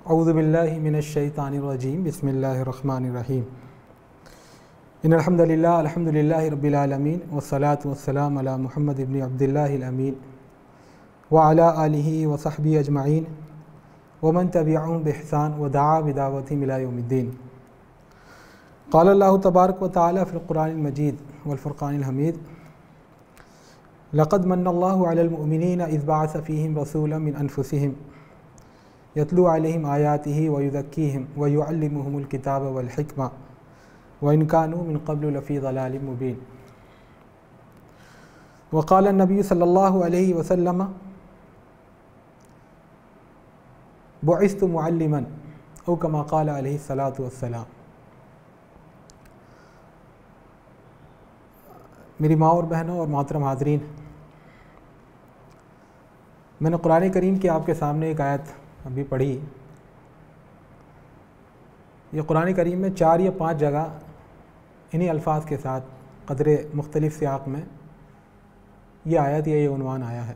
اعوذ باللہ من الشیطان الرجیم بسم اللہ الرحمن الرحیم ان الحمد للہ رب العالمین والصلاة والسلام علی محمد ابن عبداللہ الامین وعلی آلہ وصحبہ اجمعین ومن تبعهم بإحسان ودعا بدعوتهم إلی یوم الدین۔ قال اللہ تبارک و تعالی فی القرآن المجید والفرقان الحمید لقد من اللہ علی المؤمنین اذ بعث فیہم رسولا من انفسہم یتلو علیہم آیاتہ ویزکیہم ویعلمہم الکتاب والحکمہ وإن كانوا من قبل لفی ضلال مبین۔ وقال النبی صلی اللہ علیہ وسلم بعثت معلما او کما قال علیہ الصلاۃ والسلام۔ میری ماں اور بہنوں اور محترم حاضرین، میں نے قرآن کریم کی آپ کے سامنے ایک آیت ابھی پڑھی۔ یہ قرآن کریم میں 4 یا 5 جگہ انہی الفاظ کے ساتھ قدرے مختلف سیاق میں یہ آیت یا یہ عنوان آیا ہے۔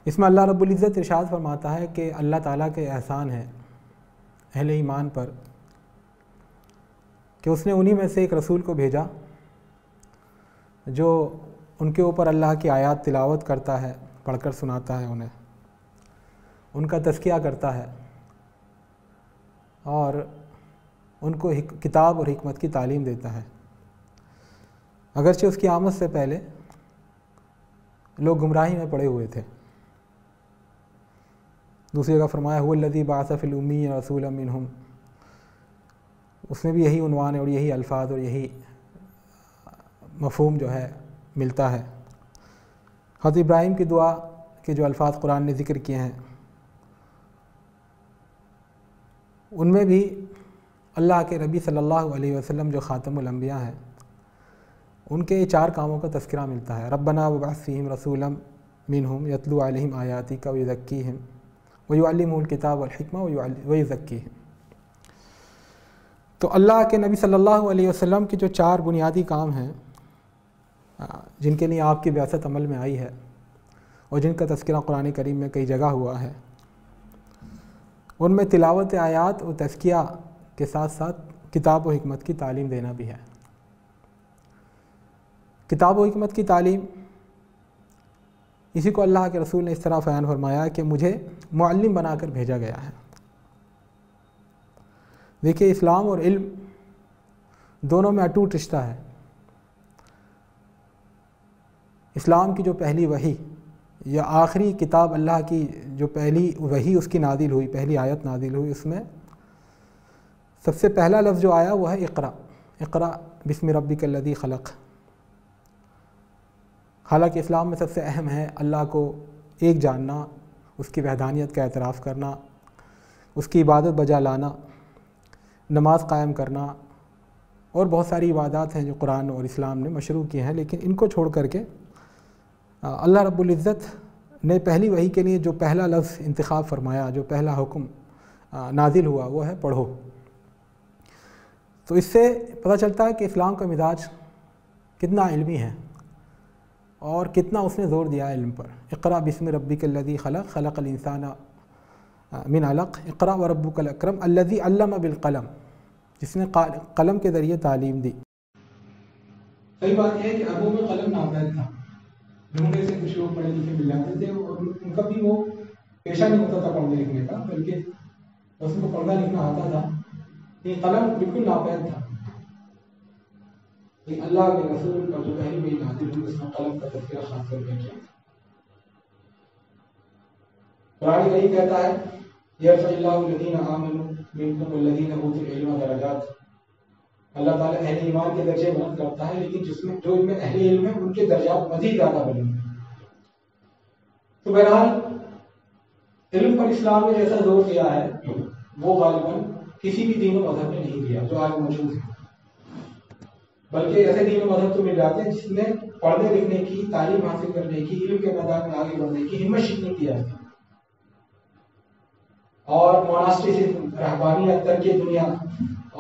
اس میں اللہ رب العزت ارشاد فرماتا ہے کہ اللہ تعالیٰ کے احسان ہے اہل ایمان پر کہ اس نے انہی میں سے ایک رسول کو بھیجا جو ان کے اوپر اللہ کی آیات تلاوت کرتا ہے، پڑھ کر سناتا ہے انہیں، ان کا تزکیہ کرتا ہے اور ان کو کتاب اور حکمت کی تعلیم دیتا ہے۔ اگرچہ اس کی آمد سے پہلے لوگ گمراہی میں پڑے ہوئے تھے۔ دوسری جگہ فرمایا هو الذی بعث فی الامیین رسولا منہم، اس میں بھی یہی عنوان ہے اور یہی الفاظ اور یہی مفہوم جو ہے ملتا ہے۔ حضرت ابراہیم کی دعا کے جو الفاظ قرآن نے ذکر کیے ہیں ان میں بھی اللہ کے نبی صلی اللہ علیہ وسلم جو خاتم الانبیاء ہیں ان کے 4 کاموں کا تذکرہ ملتا ہے۔ ربنا وابعث فیہم رسولا منہم یتلو علیہم آیاتک ویزکیہم ویعلمہم الکتاب والحکمہ ویزکیہم۔ تو اللہ کے نبی صلی اللہ علیہ وسلم کے جو 4 بنیادی کام ہیں جن کے لیے آپ کی بعثت عمل میں آئی ہے اور جن کا تذکرہ قرآن کریم میں کئی جگہ ہوا ہے، ان میں تلاوت آیات اور تزکیہ کے ساتھ ساتھ کتاب و حکمت کی تعلیم دینا بھی ہے۔ کتاب و حکمت کی تعلیم اسی کو اللہ کے رسول نے اس طرح بیان فرمایا کہ مجھے معلم بنا کر بھیجا گیا ہے۔ دیکھیے، اسلام اور علم دونوں میں اٹوٹ رشتہ ہے۔ اسلام کی جو پہلی وحی یا آخری کتاب اللہ کی جو پہلی وحی اس کی نازل ہوئی، پہلی آیت نازل ہوئی، اس میں سب سے پہلا لفظ جو آیا وہ ہے اقرا، اقرا بسم ربک الذی خلق۔ حالانکہ اسلام میں سب سے اہم ہے اللہ کو ایک جاننا، اس کی وحدانیت کا اعتراف کرنا، اس کی عبادت بجا لانا، نماز قائم کرنا اور بہت ساری عبادات ہیں جو قرآن اور اسلام نے مشروع کی ہیں، لیکن ان کو چھوڑ کر کے اللہ رب العزت نے پہلی وحی کے لیے جو پہلا لفظ انتخاب فرمایا، جو پہلا حکم نازل ہوا وہ ہے پڑھو۔ تو اس سے پتہ چلتا ہے کہ اسلام کا مزاج کتنا علمی ہے اور کتنا اس نے زور دیا ہے علم پر۔ اقرا بسم ربک الذی خلق، خلق الانسان من علق، اقرا وربک الاکرم الذی علم بالقلم، جس نے قلم کے ذریعے تعلیم دی۔ صحیح بات یہ ہے کہ ابو میں قلم ناپید تھا، جنہوں میں سے کچھ لوگ پڑھے لکھے مل جاتے تھے اور ان کا بھی وہ پیشہ نہیں ہوتا تھا پڑھنے لکھنے کا، بلکہ اس کو پڑھنا لکھنا آتا تھا۔ یہ قلم بالکل ناپید تھا، لیکن اللہ کے رسول کا جو پہلی وحی نازل ہوئی اس میں قلم کا تذکرہ خاص کر کے کیا تھا۔ قرآن کریم کہتا ہے یرفع اللہ الذین آمنوا منکم والذین اوتوا العلم درجات، اللہ تعالیٰ اہل ایمان کے درجے بلند کرتا ہے، لیکن جو ان میں اہل علم ہے ان کے درجات مزید زیادہ بلند ہیں۔ تو بہرحال علم پر اسلام نے جیسا زور دیا ہے وہ غالباً کسی بھی دین و مذہب نے نہیں دیا جو آج موجود ہے، بلکہ ایسے دین و مذہب تو مل جاتے ہیں جس نے پڑھنے لکھنے کی، تعلیم حاصل کرنے کی، علم کے میدان میں آگے بڑھنے کی ہمت شکنی کیا ہے، اور موناسٹریزم، رہبانیت، ترک دنیا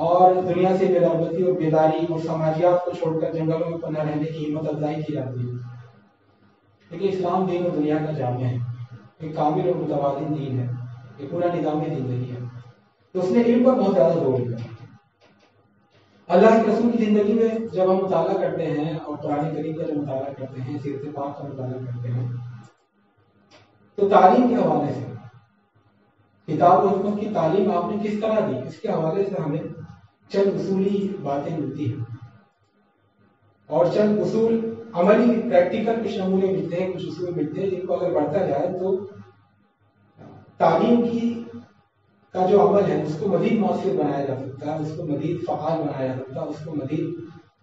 اور دنیا سے بے رغبتی اور بیداری اور سماجیات کو چھوڑ کر جنگلوں میں پناہ رہنے کی ہمت افزائی کی جاتی ہے۔ لیکن اسلام دین و دنیا کا جامع ہے، ایک کامل اور متوازن دین ہے۔ یہ پورا نظام زندگی ہے. تو اس نے علم پر بہت زیادہ زور دیا. اللہ کے رسول کی زندگی میں جب ہم مطالعہ کرتے ہیں اور قرآن کریم کا جب مطالعہ کرتے ہیں، سیرت پاک کا مطالعہ کرتے ہیں، تو تعلیم کے حوالے سے کتاب و حکمت کی تعلیم آپ نے کس طرح دی، اس کے حوالے سے ہمیں چند اصولی باتیں ملتی ہیں اور چند اصول عملی پریکٹیکل کچھ نمونے ملتے ہیں، کچھ اصول ملتے ہیں جن کو اگر بڑھتا جائے تو تعلیم کی کا جو عمل ہے اس کو مزید مؤثر بنایا جا سکتا ہے، اس کو مزید فعال بنایا جا سکتا ہے، اس کو مزید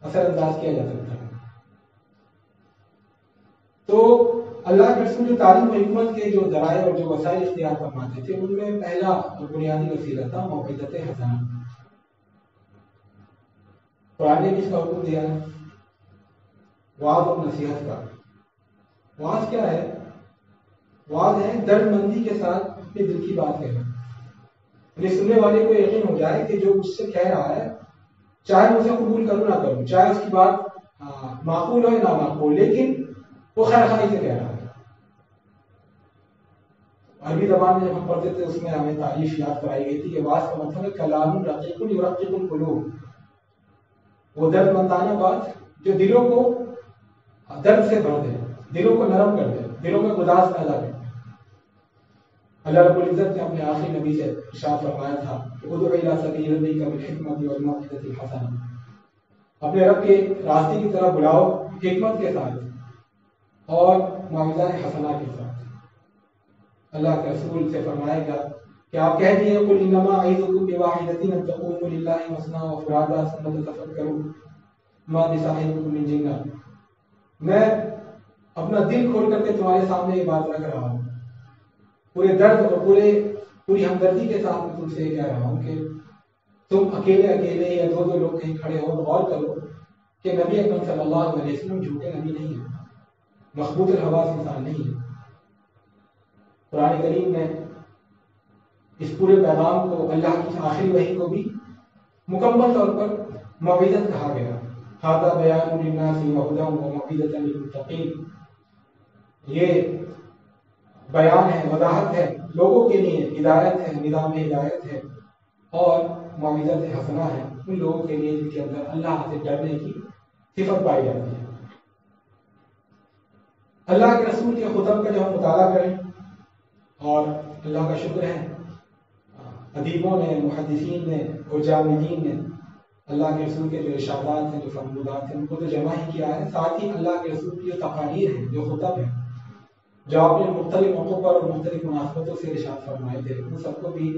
اثر انداز کیا جا سکتا ہے. تو اللہ کے رسول جو تعلیم و حکمت کے جو ذرائع اور جو وسائل اختیار فرماتے تھے ان میں پہلا اور بنیادی وسیلہ تھا موعظۃ حسنہ. قرآن نے کس کا حکم دیا ہے؟ وعظ اور نصیحت کا. وعظ کیا ہے؟ وعظ ہے درد مندی کے ساتھ اپنے دل کی بات کہنا. یعنی سننے والے کو یقین ہو جائے کہ جو مجھ سے کہہ رہا ہے چاہے مجھے قبول کروں نہ کروں، چاہے اس کی بات معقول ہو یا نامعقول، لیکن وہ خیر خواہی سے کہہ رہا ہے. عربی زبان میں جب ہم پڑھتے تھے اس میں ہمیں تعریف یاد کرائی گئی تھی کہ وعظ کا مطلب ہے کلام رقیق یرقق القلوب، وہ درد مندانہ بات جو دلوں کو درد سے بھر دے، دلوں کو نرم کر دے، دلوں میں گداز پیدا کر دے. اللہ رب العزت نے اپنے آخری نبی سے ارشاد فرمایا تھا کہ ادعو الی سبیل ربک بالحکمۃ والموعظۃ الحسنہ، اپنے رب کے راستے کی طرف بلاؤ حکمت کے ساتھ اور موعظہ حسنہ کے ساتھ. اللہ کے رسول سے فرمایا گیا کہ آپ کہہ دیے قل انما اعظکم بواحدۃ ان تقوموا للہ مثنی وفرادا ثم تتفکروا ما بصاحبکم من جنہ. میں اپنا دل کھول کر کے تمہارے سامنے یہ بات رکھ رہا ہوں، پورے درد اور پوری ہمدردی کے ساتھ میں تم سے کہہ رہا ہوں کہ تم اکیلے اکیلے یا دو دو لوگ کہیں کھڑے ہو غور کرو کہ نبی اکرم صلی اللہ علیہ وسلم جھوٹے نبی نہیں ہیں، مخبوط الحواس انسان نہیں ہے. قرآن کریم میں اس پورے پیغام کو، اللہ کی آخری وحی کو بھی مکمل طور پر موعظت کہا گیا. ھذا بیان للناس وھدی وموعظۃ للمتقین، یہ بیان ہے، وضاحت ہے لوگوں کے لیے، ہدایت ہے، نظام ہدایت ہے اور موعظۃ حسنہ ہے ان لوگوں کے لیے جن کے اندر اللہ سے ڈرنے کی صفت پائی جاتی ہے. اللہ کے رسول کے خطب کا جب ہم مطالعہ کریں، اور اللہ کا شکر ہے ادیبوں نے، محدثین نے اور جامعین نے اللہ کے رسول کے جو ارشادات ہیں، جو فرمودات ہیں، ان کو تو جمع ہی کیا ہے. ساتھ ہی اللہ کے رسول کی جو تقاریر ہیں، جو خطب ہیں، جو آپ نے مختلف موقعوں پر اور مختلف مناسبتوں سے ارشاد فرمائے تھے، ان سب کو بھی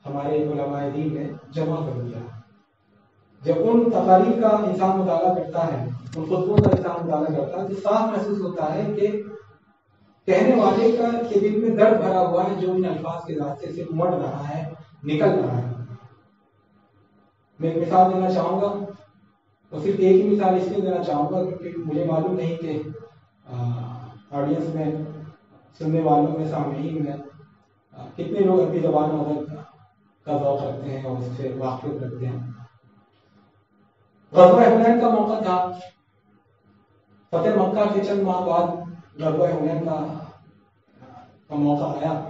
ہمارے علماء دین نے جمع کر دیا. جب ان تقاریر کا انسان مطالعہ کرتا ہے، ان خطبوں کا انسان مطالعہ کرتا ہے، تو صاف محسوس ہوتا ہے کہ کہنے والے کا کے دل میں درد بھرا ہوا ہے جو ان الفاظ کے راستے سے امڑ رہا ہے، نکل رہا ہے. میں ایک مثال دینا چاہوں گا، اور صرف ایک ہی مثال اس لیے دینا چاہوں گا کیونکہ مجھے معلوم نہیں کہ آڈینس میں، سننے والوں میں، سامعین میں کتنے لوگ عربی زبان و ادب کا ذوق رکھتے ہیں اور اس سے واقف رکھتے ہیں. غزوہ حنین کا موقع تھا، فتح مکہ کے چند ماہ بعد غزوہ حنین کا موقع آیا.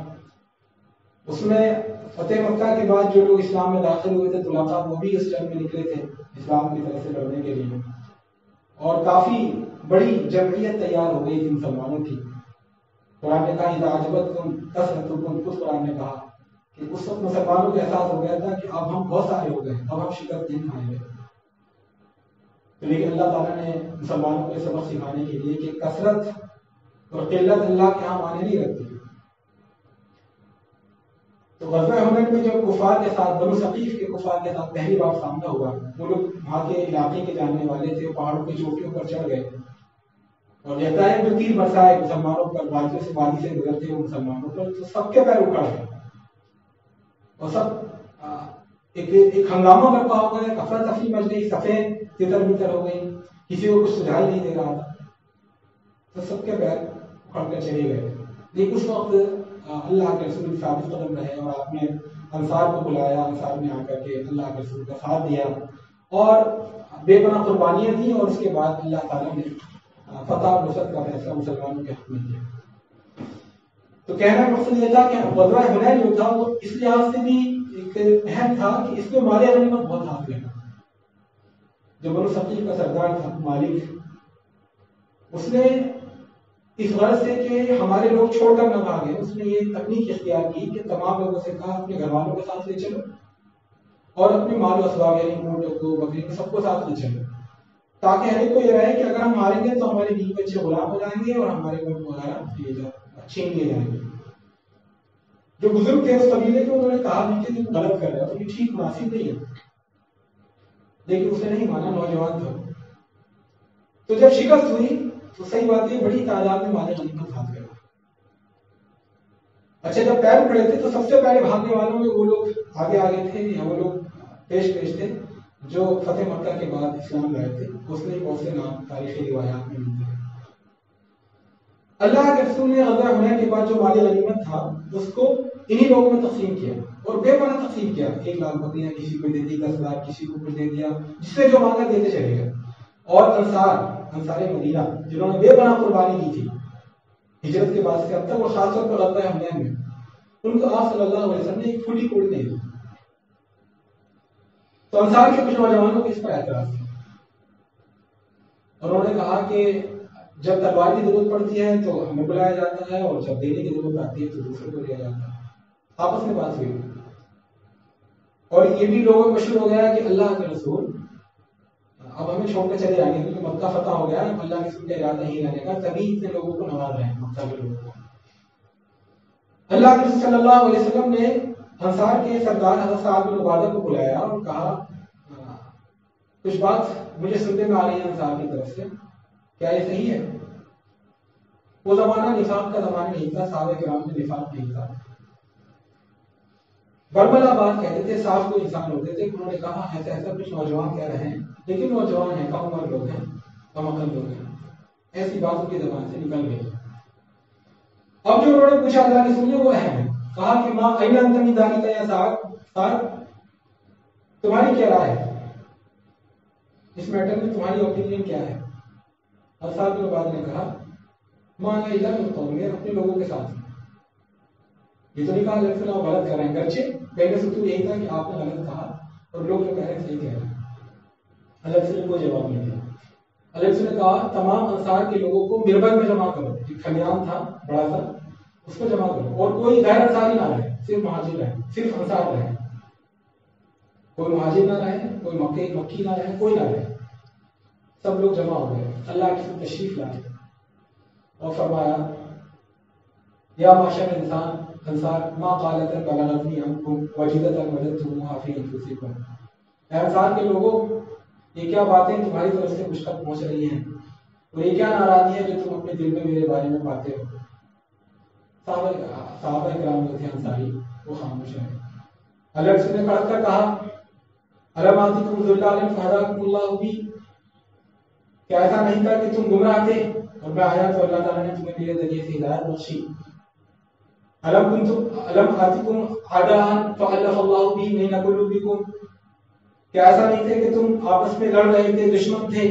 اس میں فتح مکہ کے بعد جو لوگ اسلام میں داخل ہوئے تھے طلقاء، وہ بھی اس جنگ میں نکلے تھے اسلام کی طرف سے لڑنے کے لیے، اور کافی بڑی جمعیت تیار ہو گئی تھی مسلمانوں کی. قرآن نے کہا اذا اعجبتکم کثرتکم، خود قرآن نے کہا کہ اس وقت مسلمانوں کو احساس ہو گیا تھا کہ اب ہم بہت سارے ہو گئے، اب ہم شکست نہیں کھائیں گے. لیکن اللہ تعالیٰ نے مسلمانوں کو سبق سکھانے کے لیے کہ کثرت اور قلت اللہ کے ہاں معنی نہیں رکھتی. تو غزوہ حنین میں جو کفار کے ساتھ، بنو ثقیف کے کفار کے ساتھ پہلی بار سامنا ہوا، وہ لوگ وہاں کے علاقے کے جاننے والے تھے، پہاڑوں کی چوٹیوں پر چڑھ گئے اور کہتا ہے جو تیر برسائے مسلمانوں پر، وادی سے گزرتے ہوئے مسلمانوں پر، تو سب کے پیر اکھڑ گئے اور سب ایک ہنگامہ برپا ہو گیا، افراتفری مچ گئی، صفیں تتر بتر ہو گئی، کسی کو کچھ سجھائی نہیں دے رہا تھا، تو سب کے پیر اکھڑ کر چلے گئے. لیکن اس وقت اللہ کے رسول ثابت قدم رہے اور آپ نے انصار کو بلایا، انصار نے آ کر کے اللہ کے رسول کا ساتھ دیا اور بے پناہ قربانیاں دیں، اور اس کے بعد اللہ تعالیٰ نے فتح اور نصرت کا فیصلہ مسلمانوں کے حق میں کیا. تو کہنا مقصد یہ تھا کہ غزوہ حنین جو تھا وہ اس لحاظ سے بھی ایک اہم تھا کہ اس میں مال غنیمت بہت ہاتھ لگا. جو بنو ثقیف کا سردار تھا مالک، اس نے اس غرض سے کہ ہمارے لوگ چھوڑ کر نہ بھاگے، اس نے یہ تکنیک اختیار کی کہ تمام لوگوں سے کہا اپنے گھر والوں کے ساتھ لے چلو اور اپنے مال و اسباب یعنی اونٹ کو بکری کو سب کو ساتھ لے چلو، تاکہ ہر ایک کو یہ رہے کہ اگر ہم ماریں گے تو ہمارے بیوی بچے غلام ہو جائیں گے اور ہمارے اونٹ وغیرہ چھین لیے جائیں گے. جو بزرگ تھے اس قبیلے کے انہوں نے کہا نہیں کہ تم غلط کر رہے ہو، یہ ٹھیک مناسب نہیں ہے، لیکن اس نے نہیں مانا، نوجوان تھا. تو جب شکست ہوئی تو صحیح بات ہے بڑی تعداد میں مال غنیمت ہاتھ گیا. اچھا جب پیر کھڑے تھے تو سب سے پہلے بھاگنے والوں میں وہ لوگ آگے تھے یا وہ لوگ پیش تھے جو فتح مکہ کے بعد اسلام لائے تھے. اس نے بہت سے نام تاریخی روایات میں ملتے ہیں. اللہ کے رسول نے غزوہ حنین کے بعد جو مال غنیمت تھا اس کو انہی لوگوں میں تقسیم کیا اور بے پناہ تقسیم کیا. 1 لاکھ بکریاں کسی کو دے دی، 10 لاکھ کسی کو کچھ دے دیا، جس سے جو مانگا دیتے چلے گئے. اور انصار مدینہ جنہوں نے بے پناہ قربانی کی تھی ہجرت کے بعد سے اب تک، اور خاص طور پر غزوہ حنین میں، ان کو آپ صلی اللہ علیہ وسلم نے ایک پھوٹی کوڑی نہیں دی. تو انصار کے کچھ نوجوانوں کو اس پر اعتراض تھا اور انہوں نے کہا کہ جب تلوار کی ضرورت پڑتی ہے تو ہمیں بلایا جاتا ہے اور جب دینے کی ضرورت آتی ہے تو دوسرے کو دیا جاتا ہے. آپس میں بات ہوئی اور یہ بھی لوگوں میں مشہور ہو گیا کہ اللہ کے رسول اب ہمیں چھوڑ کے چلے جائیں گے کیونکہ مکہ فتح ہو گیا ہے، اللہ کے رسول کا ارادہ ہی رہنے کا، تبھی اتنے لوگوں کو نواز رہے ہیں مکہ کے لوگوں کو. اللہ کے رسول صلی اللہ علیہ وسلم نے انصار کے سردار حضرت سعد بن عبادہ کو بلایا اور کہا کچھ بات مجھے سننے میں آ رہی ہے انصار کی طرف سے، کیا یہ صحیح ہے؟ وہ زمانہ نفاق کا زمانہ نہیں تھا، صحابہ کرام میں نفاق نہیں تھا، برملا بات کہتے تھے، صاف کو انسان ہوتے تھے. انہوں نے کہا ایسا کچھ نوجوان کہہ رہے ہیں، لیکن نوجوان ہیں، کم عمر لوگ ہیں، کم عقل لوگ ہیں، ایسی بات ان کی زبان سے نکل گئی. اب جو انہوں نے پوچھا اللہ کے سنیے وہ ہے، کہا کہ ماں این انت من ذالک یا سعد، تمہاری کیا رائے ہے اس میٹر میں، تمہاری اوپینین کیا ہے؟ اور سعد بن عبادہ نے کہا ماں انا الا من قوم، میں اپنے لوگوں کے ساتھ ہوں. یہ تو نہیں کہا اللہ سے غلط کر رہے ہیں، گرچہ پہلے سے تو یہی تھا کہ آپ نے غلط کہا اور لوگ جو کہہ رہے ہیں صحیح کہہ رہے ہیں. اللہ سے نے کوئی جواب نہیں دیا. اللہ سے نے کہا تمام انصار کے لوگوں کو مربد میں جمع کرو، ایک خلیان تھا بڑا سا، اس کو جمع کرو اور کوئی غیر انصاری نہ رہے، صرف مہاجر رہے، صرف انصار رہے، کوئی مہاجر نہ رہے، کوئی مکی نہ رہے، کوئی نہ رہے. سب لوگ جمع ہو گئے، اللہ کی تشریف لائے اور فرمایا یا معاشر انصار ما قالت بلغتنی عنکم وجدت وجدتموها فی انفسکم. اے انصار کے لوگوں، یہ کیا باتیں تمہاری طرف سے مجھ تک پہنچ رہی ہیں اور یہ کیا ناراضی ہے جو تم اپنے دل میں میرے بارے میں پاتے ہو. صحابہ کرام جو تھے انصاری وہ خاموش رہے. اللہ رسول نے کڑک کر کہا الم آتیکم ذلالا فہداکم اللہ بی، کیا ایسا نہیں تھا کہ تم گمراہ تھے اور میں آیا تو اللہ تعالیٰ نے تمہیں میرے ذریعے سے ہدایت بخشی. الم آتیکم اعداء فالف اللہ بی بین قلوبکم، کیا ایسا نہیں تھے کہ تم آپس میں لڑ رہے تھے، دشمن تھے،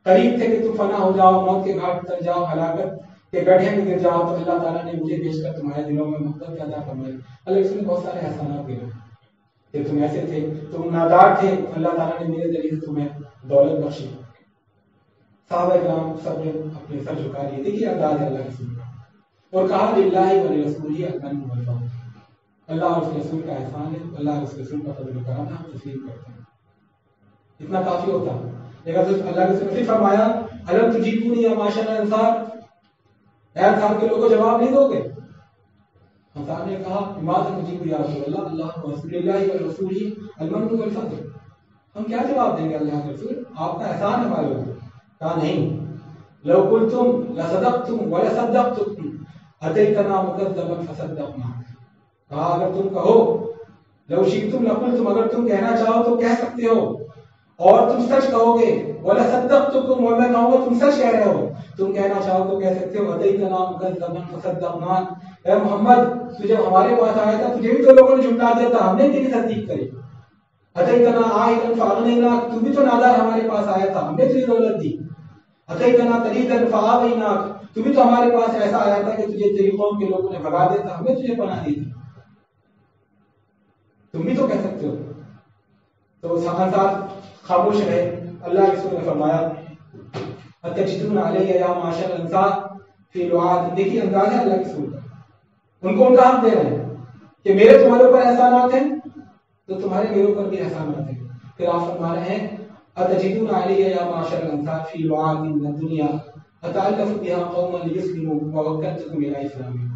قریب تھے کہ تم فنا ہو جاؤ، موت کے گھاٹ اتر جاؤ، ہلاکت کے گڑھے میں گر جاؤ، تو اللہ تعالیٰ نے مجھے بھیج کر تمہارے دلوں میں محبت پیدا فرمائی. اللہ اس نے بہت سارے احسانات دیے کہ تم ایسے تھے، تم نادار تھے، اللہ تعالیٰ نے میرے ذریعے سے تمہیں دولت بخشی. صحابہ کرام سب نے اپنے سر جھکا لیے. دیکھیے انداز ہے اللہ کے رسول کا، اور کہا للہ ولرسولہ المن والفضل، اللہ اور اس کے رسول کا احسان ہے، اللہ اور اس کے رسول کا فضل و کرم ہے، ہم تسلیم کرتے ہیں. اتنا کافی ہوتا ہے. لیکن اللہ کے رسول نے فرمایا الم تجیبونی یا معاشر انصار، اے انصار کے لوگوں جواب نہیں دو گے؟ انصار نے کہا ماذا نجیب یا رسول اللہ، اللہ ورسول اللہ ورسولہ المن والفضل، ہم کیا جواب دیں گے اللہ کے رسول، آپ کا احسان ہے ہمارے اوپر. کہا نہیں، لو قلتم لصدقتم ولصدقتکم اتیتنا مکذبا فصدقنا. کہا اگر تم کہو لو شئتم لقلتم، اگر تم کہنا چاہو تو کہہ سکتے ہو اور تم سچ کہو گے، ولصدقتکم، اور میں کہوں گا تم سچ کہہ رہے ہو، تم کہنا چاہو تو کہہ سکتے ہو اتیتنا مکذبا فصدقنا. اے محمد تو جب ہمارے پاس آیا تھا تجھے بھی تو لوگوں نے جھٹلا دیا تھا، ہم نے تیری تصدیق کری. اتیتنا عائدا فاغنیناک، تو بھی تو نادار ہمارے پاس آیا تھا، ہم نے تجھے دولت دی. اتیتنا تریدا فآویناک، تو بھی تو ہمارے پاس ایسا آیا تھا کہ تجھے تیری قوم کے لوگوں نے بھگا دیا تھا، ہمیں تجھے پناہ دی تھی، تم بھی تو کہہ سکتے ہو۔ تو انصار خاموش رہے۔ اللہ کے رسول نے فرمایا اتجدون علی یا معاشر الانصار فی لعاد، دیکھیے انداز ہے اللہ کے رسول کا، ان کو ان کا حق دے رہے ہیں کہ میرے تمہارے اوپر احسانات ہیں تو تمہارے میرے اوپر بھی احسانات ہیں۔ پھر آپ فرما رہے ہیں اتجدون علی یا معاشر الانصار فی لعاد من الدنیا اتعلف بها قوما لیسلموا ووکلتکم الی اسلامکم،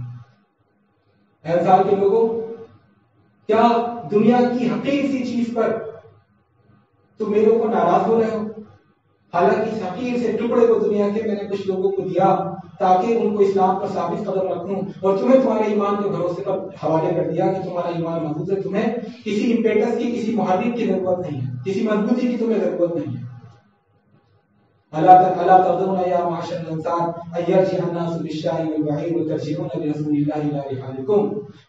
اے انصار کے لوگوں، کیا دنیا کی حقیر سی چیز پر تم میرے اوپر ناراض ہو رہے ہو؟ حالانکہ اس حقیر سے ٹکڑے کو دنیا کے میں نے کچھ لوگوں کو دیا تاکہ ان کو اسلام پر ثابت قدم رکھوں، اور تمہیں تمہارے ایمان کے بھروسے پر حوالے کر دیا کہ تمہارا ایمان محفوظ ہے، تمہیں کسی امپیٹس کی، کسی محرک کی ضرورت نہیں ہے، کسی مضبوطی کی تمہیں ضرورت نہیں ہے۔ اللہ ترضون یا معاشر الانصار ان یرجع الناس بالشاء والبعیر وترجعون برسول اللہ الی رحالکم،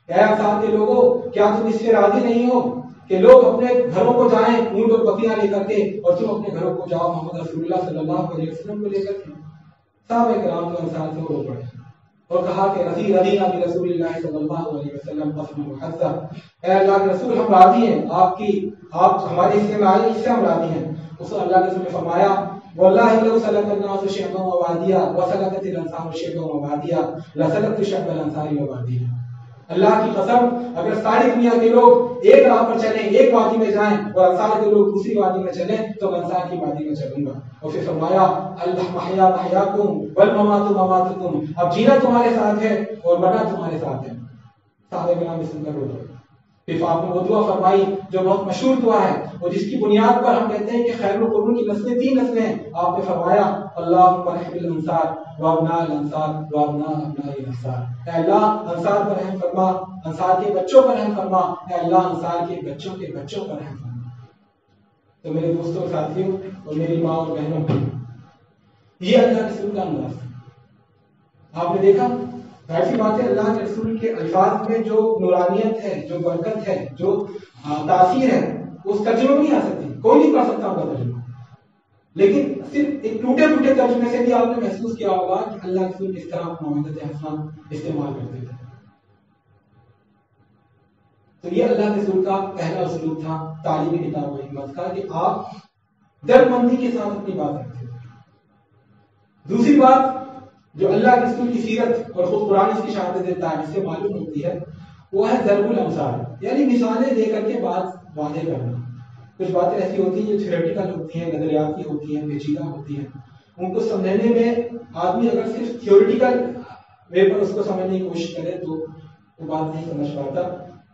اے انصار کے لوگوں، کیا تم اس سے راضی نہیں ہو کہ لوگ اپنے گھروں کو جائیں اونٹ اور بکریاں لے کر کے، اور تم اپنے گھروں کو جاؤ محمد رسول اللہ صلی اللہ علیہ وسلم کو لے کر کے؟ صحابہ کرام تو انصار سے رو پڑے اور کہا کہ رضینا برسول اللہ صلی اللہ علیہ وسلم قسما وحظا، اے اللہ کے رسول ہم راضی ہیں آپ ہمارے حصے میں آئے، اس سے ہم راضی ہیں۔ اس اللہ کے رسول نے فرمایا واللہ لو سلک الناس شعبا ووادیا وسلکت الانصار شعبا ووادیا لسلکت شعب الانصار ووادیا، اللہ کی قسم اگر ساری دنیا کے لوگ ایک راہ پر چلیں، ایک وادی میں جائیں، اور انصار کے لوگ دوسری وادی میں چلیں تو میں انصار کی وادی میں چلوں گا۔ اور پھر فرمایا المحیا محیاکم والممات مماتکم، اب جینا تمہارے ساتھ ہے اور مرنا تمہارے ساتھ ہے۔ صحابہ کرام سن کر رو پڑے۔ پھر آپ نے وہ دعا فرمائی جو بہت مشہور دعا ہے اور جس کی بنیاد پر ہم کہتے ہیں کہ خیر القرون کی نسلیں 3 نسلیں ہیں۔ آپ نے فرمایا اللہم ارحم الانصار وابناء الانصار وابناء ابناء الانصار، اے اللہ انصار پر رحم فرما، انصار کے بچوں پر رحم فرما، اے اللہ انصار کے بچوں پر رحم فرما۔ تو میرے دوستوں ساتھیوں اور میری ماں اور بہنوں، یہ اللہ کے رسول کا انداز ہے۔ آپ نے دیکھا ظاہر سی بات ہے اللہ کے رسول کے الفاظ میں جو نورانیت ہے، جو برکت ہے، جو تاثیر ہے، اس ترجمے میں نہیں آ سکتی، کوئی نہیں پڑھ سکتا ان کا ترجمہ، لیکن صرف ایک ٹوٹے پھوٹے ترجمے سے بھی آپ نے محسوس کیا ہوگا کہ اللہ کے رسول کس طرح موعظت حسنہ استعمال کرتے تھے۔ تو یہ اللہ کے رسول کا پہلا اسلوب تھا تعلیم کتاب و حکمت کا کہ آپ درد مندی کے ساتھ اپنی بات رکھتے تھے۔ دوسری بات جو اللہ کے رسول کی سیرت اور خود قرآن اس کی شہادت دیتا ہے، جس سے معلوم ہوتی ہے، وہ ہے ضرب الامثال، یعنی مثالیں دے کر کے بات واضح کرنا۔ کچھ باتیں ایسی ہوتی ہیں جو تھیوریٹیکل ہوتی ہیں، نظریاتی ہوتی ہیں، پیچیدہ ہوتی ہیں، ان کو سمجھنے میں آدمی اگر صرف تھیوریٹیکل وے پر اس کو سمجھنے کی کوشش کرے تو وہ بات نہیں سمجھ پاتا،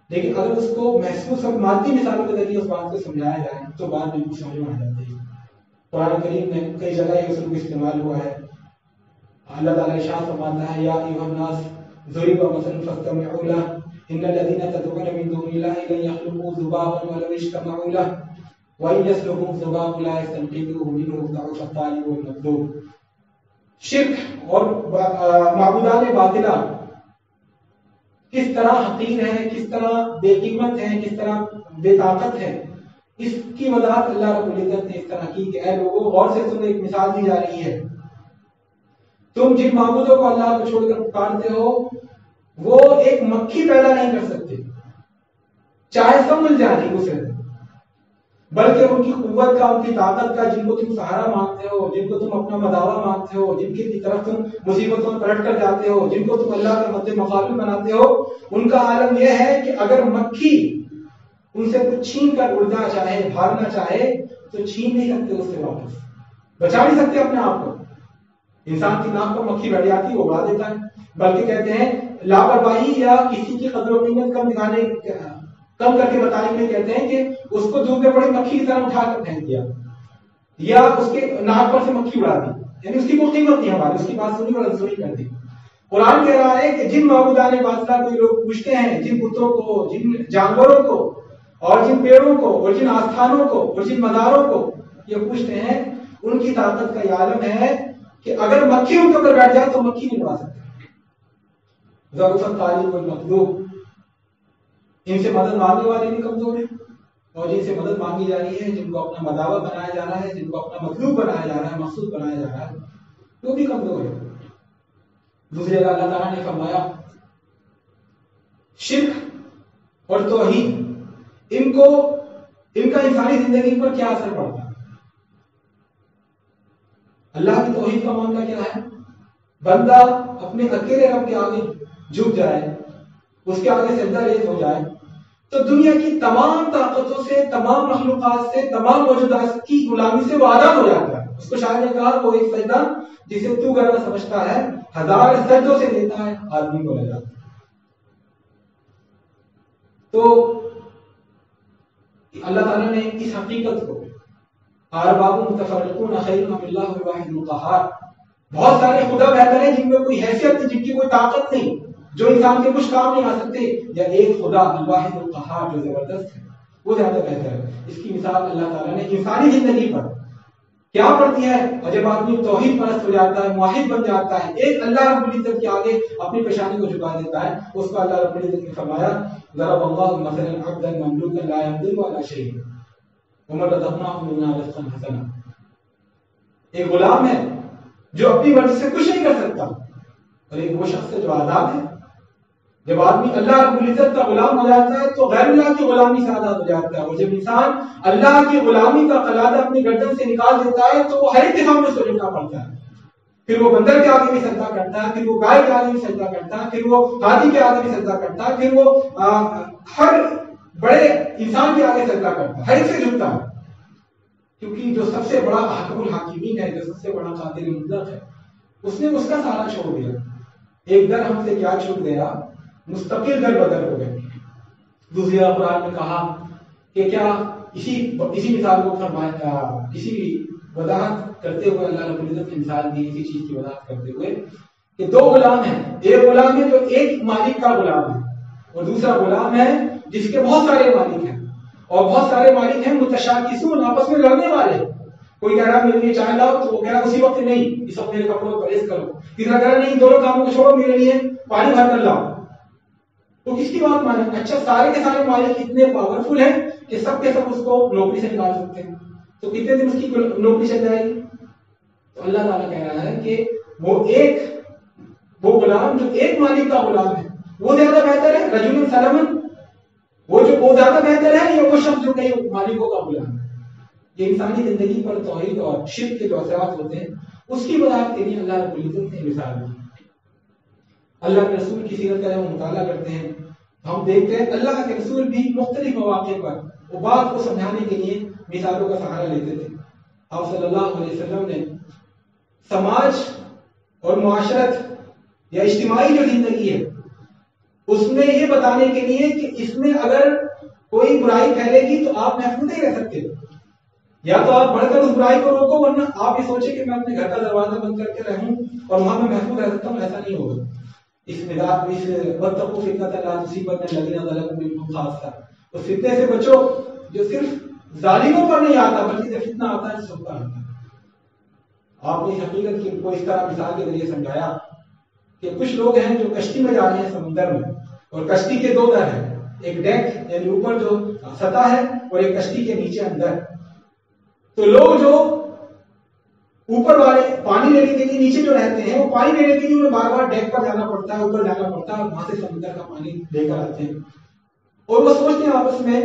لیکن اگر اس کو محسوس اور مادی مثالوں کے ذریعے اس بات کو سمجھایا جائے تو بات بالکل سمجھ میں آ جاتی ہے۔ قرآن کریم میں کئی جگہ یہ اسلوب استعمال ہوا ہے۔ اللہ تعالیٰ ارشاد فرماتا ہے یا ایھا الناس ضرب مثل فاستمعوا له ان الذين تدعون من دون الله لن يخلقوا ذبابا ولو اجتمعوا له وان يسلبهم الذباب لا يستنقذوه منه ضعف الطالب والمطلوب۔ شرک اور معبودان باطلہ کس طرح حقیر ہے، کس طرح بے قیمت ہے، کس طرح بے طاقت ہے، اس کی وضاحت اللہ رب العزت نے اس طرح کی کہ اے لوگوں غور سے تمہیں ایک مثال دی جا رہی ہے، تم جن معبودوں کو اللہ کو چھوڑ کر پکارتے ہو وہ ایک مکھی پیدا نہیں کر سکتے، چاہے سب مل جائیں ٹھیک اسے، بلکہ ان کی قوت کا، ان کی طاقت کا، جن کو تم سہارا مانتے ہو، جن کو تم اپنا مداوا مانتے ہو، جن کی طرف تم مصیبتوں میں پلٹ کر جاتے ہو، جن کو تم اللہ کے مد مقابل بناتے ہو، ان کا عالم یہ ہے کہ اگر مکھی ان سے کچھ چھین کر اڑنا چاہے، بھاگنا چاہے تو چھین نہیں سکتے اس سے، واپس بچا نہیں سکتے اپنے آپ کو۔ انسان کی ناک پر مکھی بیٹھ جاتی ہے، وہ اڑا دیتا ہے، بلکہ کہتے ہیں لاپرواہی یا کسی کی قدر و قیمت کم کر کے بتانے کے لیے کہتے ہیں کہ اس کو دودھ میں پڑی مکھی کی طرح اٹھا کر پھینک دیا، یا اس کے ناک پر سے مکھی اڑا دی، یعنی اس کی کوئی قیمت نہیں ہماری، اس کی بات سنی اور انسنی کر دی۔ قرآن کہہ رہا ہے کہ جن معبودان باطلہ کو لوگ پوچھتے ہیں، جن بتوں کو، جن جانوروں کو، اور جن پیڑوں کو، اور جن آستھانوں کو، اور جن مزاروں کو یہ پوچھتے ہیں، ان کی طاقت کا یہ عالم ہے کہ اگر مکھی ان کے اوپر بیٹھ جائے تو مکھی نہیں اڑا سکتے۔ ضعف الطالب والمطلوب، ان سے مدد مانگنے والے بھی کمزور ہیں، اور جن سے مدد مانگی جا رہی ہے، جن کو اپنا مداوا بنایا جا رہا ہے، جن کو اپنا مطلوب بنایا جا رہا ہے، مقصود بنایا جا رہا ہے، وہ بھی کمزور ہے۔ دوسری جگہ اللہ تعالیٰ نے فرمایا شرک اور توحید ان کا انسانی زندگی پر کیا اثر پڑتا ہے. اللہ کی توحید کا معاملہ کیا ہے؟ بندہ اپنے اکیلے رب کے آگے جھک جائے, اس کے آگے سجدہ ریز ہو جائے تو دنیا کی تمام طاقتوں سے, تمام مخلوقات سے, تمام موجودات کی غلامی سے وہ آزاد ہو جاتا ہے. اس کو شاعر نے کہا وہ ایک سجدہ جسے تو گرا سمجھتا ہے 1000 سجدوں سے دیتا ہے آدمی کو نجات. تو اللہ تعالیٰ نے اس حقیقت کو ارباب متفرقون خیر ام اللہ الواحد القہار, بہت سارے خدا بہتر ہیں جن میں کوئی حیثیت نہیں, جن کی کوئی طاقت نہیں, جو انسان کے کچھ کام نہیں آ سکتے, یا ایک خدا الواحد القہار جو زبردست ہے وہ زیادہ بہتر ہے. اس کی مثال اللہ تعالیٰ نے انسانی زندگی پر کیا پڑتی ہے, اور جب آدمی توحید پرست ہو جاتا ہے, موحد بن جاتا ہے, ایک اللہ رب العزت کے آگے اپنی پیشانی کو جھکا دیتا ہے, اس کو اللہ رب العزت نے فرمایا ضرب اللہ مثلا عبدا مملوکا لا يقدر على شيء ومن رزقناه منا رزقا حسنا. ایک غلام ہے جو اپنی مرضی سے کچھ نہیں کر سکتا, اور ایک وہ شخص ہے جو آزاد ہے. جب آدمی اللہ رب العزت کا غلام ہو جاتا ہے تو غیر اللہ کی غلامی سے آزاد ہو جاتا ہے, اور جب انسان اللہ کی غلامی کا قلادہ اپنی گردن سے نکال دیتا ہے تو وہ ہر ایک کے سامنے سجدہ پڑتا ہے. پھر وہ بندر کے آگے بھی سجدہ کرتا ہے, پھر وہ گائے کے آگے بھی سجدہ کرتا ہے, پھر وہ ہاتھی کے آگے بھی سجدہ کرتا ہے, پھر وہ ہر بڑے انسان کے آگے سجدہ کرتا ہے, ہر ایک سے جھکتا ہے. کیونکہ جو سب سے بڑا حاکم الحاکمین ہے, جو سب سے بڑا قادر مطلق ہے, اس نے اس کا سارا چھوڑ دیا. ایک در ہم سے کیا چھوٹ گیا, مستقل در بدر ہو گئے. دوسری قرآن میں کہا کہ کیا اسی مثال کو فرمایا, اسی وضاحت کرتے ہوئے اللہ رب العزت نے مثال دی اسی چیز کی وضاحت کرتے ہوئے کہ دو غلام ہیں. ایک غلام ہے جو ایک مالک کا غلام ہے, اور دوسرا غلام ہے جس کے بہت سارے مالک ہیں, اور بہت سارے مالک ہیں متشاکسون, آپس میں لڑنے والے. کوئی کہہ رہا میرے لیے چائے لاؤ تو وہ کہہ رہا اسی وقت نہیں, اس وقت میرے کپڑوں کو پرہیز کرو. تیسرا کہہ رہا نہیں, دونوں کاموں کو چھوڑو, میرے لیے پانی بھر کر لاؤ. تو کس کی بات مانے؟ اچھا سارے کے سارے مالک اتنے پاورفل ہیں کہ سب کے سب اس کو نوکری سے نکال سکتے ہیں, تو کتنے دن اس کی نوکری چل جائے گی؟ تو اللہ تعالیٰ کہہ رہا ہے کہ وہ غلام جو ایک مالک کا غلام ہے وہ زیادہ بہتر ہے, رجل سلمن, وہ زیادہ بہتر ہے, یا وہ شخص جو کئی مالکوں کا غلام ہے. یہ انسانی زندگی پر توحید اور شرک کے جو اثرات ہوتے ہیں اس کی وضاحت کے لیے اللہ رب العزت نے مثال دی. اللہ کے رسول کی سیرت کا جب ہم مطالعہ کرتے ہیں ہم دیکھتے ہیں اللہ کے رسول بھی مختلف مواقع پر وہ بات کو سمجھانے کے لیے مثالوں کا سہارا لیتے تھے. آپ صلی اللہ علیہ وسلم نے سماج اور معاشرت یا اجتماعی جو زندگی ہے اس میں یہ بتانے کے لیے کہ اس میں اگر کوئی برائی پھیلے گی تو آپ محفوظ نہیں رہ سکتے, یا تو آپ بڑھ کر اس برائی کو روکو, ورنہ آپ یہ سوچیں کہ میں اپنے گھر کا دروازہ بند کر کے رہوں اور وہاں میں محفوظ رہ سکتا ہوں, ایسا نہیں ہوگا. اس وَاتَّقُوا فِتْنَةً لَا تُصِيبَنَّ الَّذِينَ ظَلَمُوا مِنكُمْ خَاصَّةً, اس فتنے سے بچو جو صرف ظالموں پر نہیں آتا بلکہ جب فتنہ آتا ہے سب پر آتا ہے. آپ نے حقیقت کی کو اس طرح مثال کے ذریعے سمجھایا کہ کچھ لوگ ہیں جو کشتی میں جا رہے ہیں سمندر میں, اور کشتی کے دو در ہیں, ایک ڈیک یعنی اوپر جو سطح ہے اور ایک کشتی کے نیچے اندر. تو لوگ جو اوپر والے پانی لینے کے لیے نیچے جو رہتے ہیں وہ پانی لینے کے لیے انہیں بار بار ڈیک پر جانا پڑتا ہے, اوپر جانا پڑتا ہے, اور وہاں سے سمندر کا پانی لے کر آتے ہیں. اور وہ سوچتے ہیں آپس میں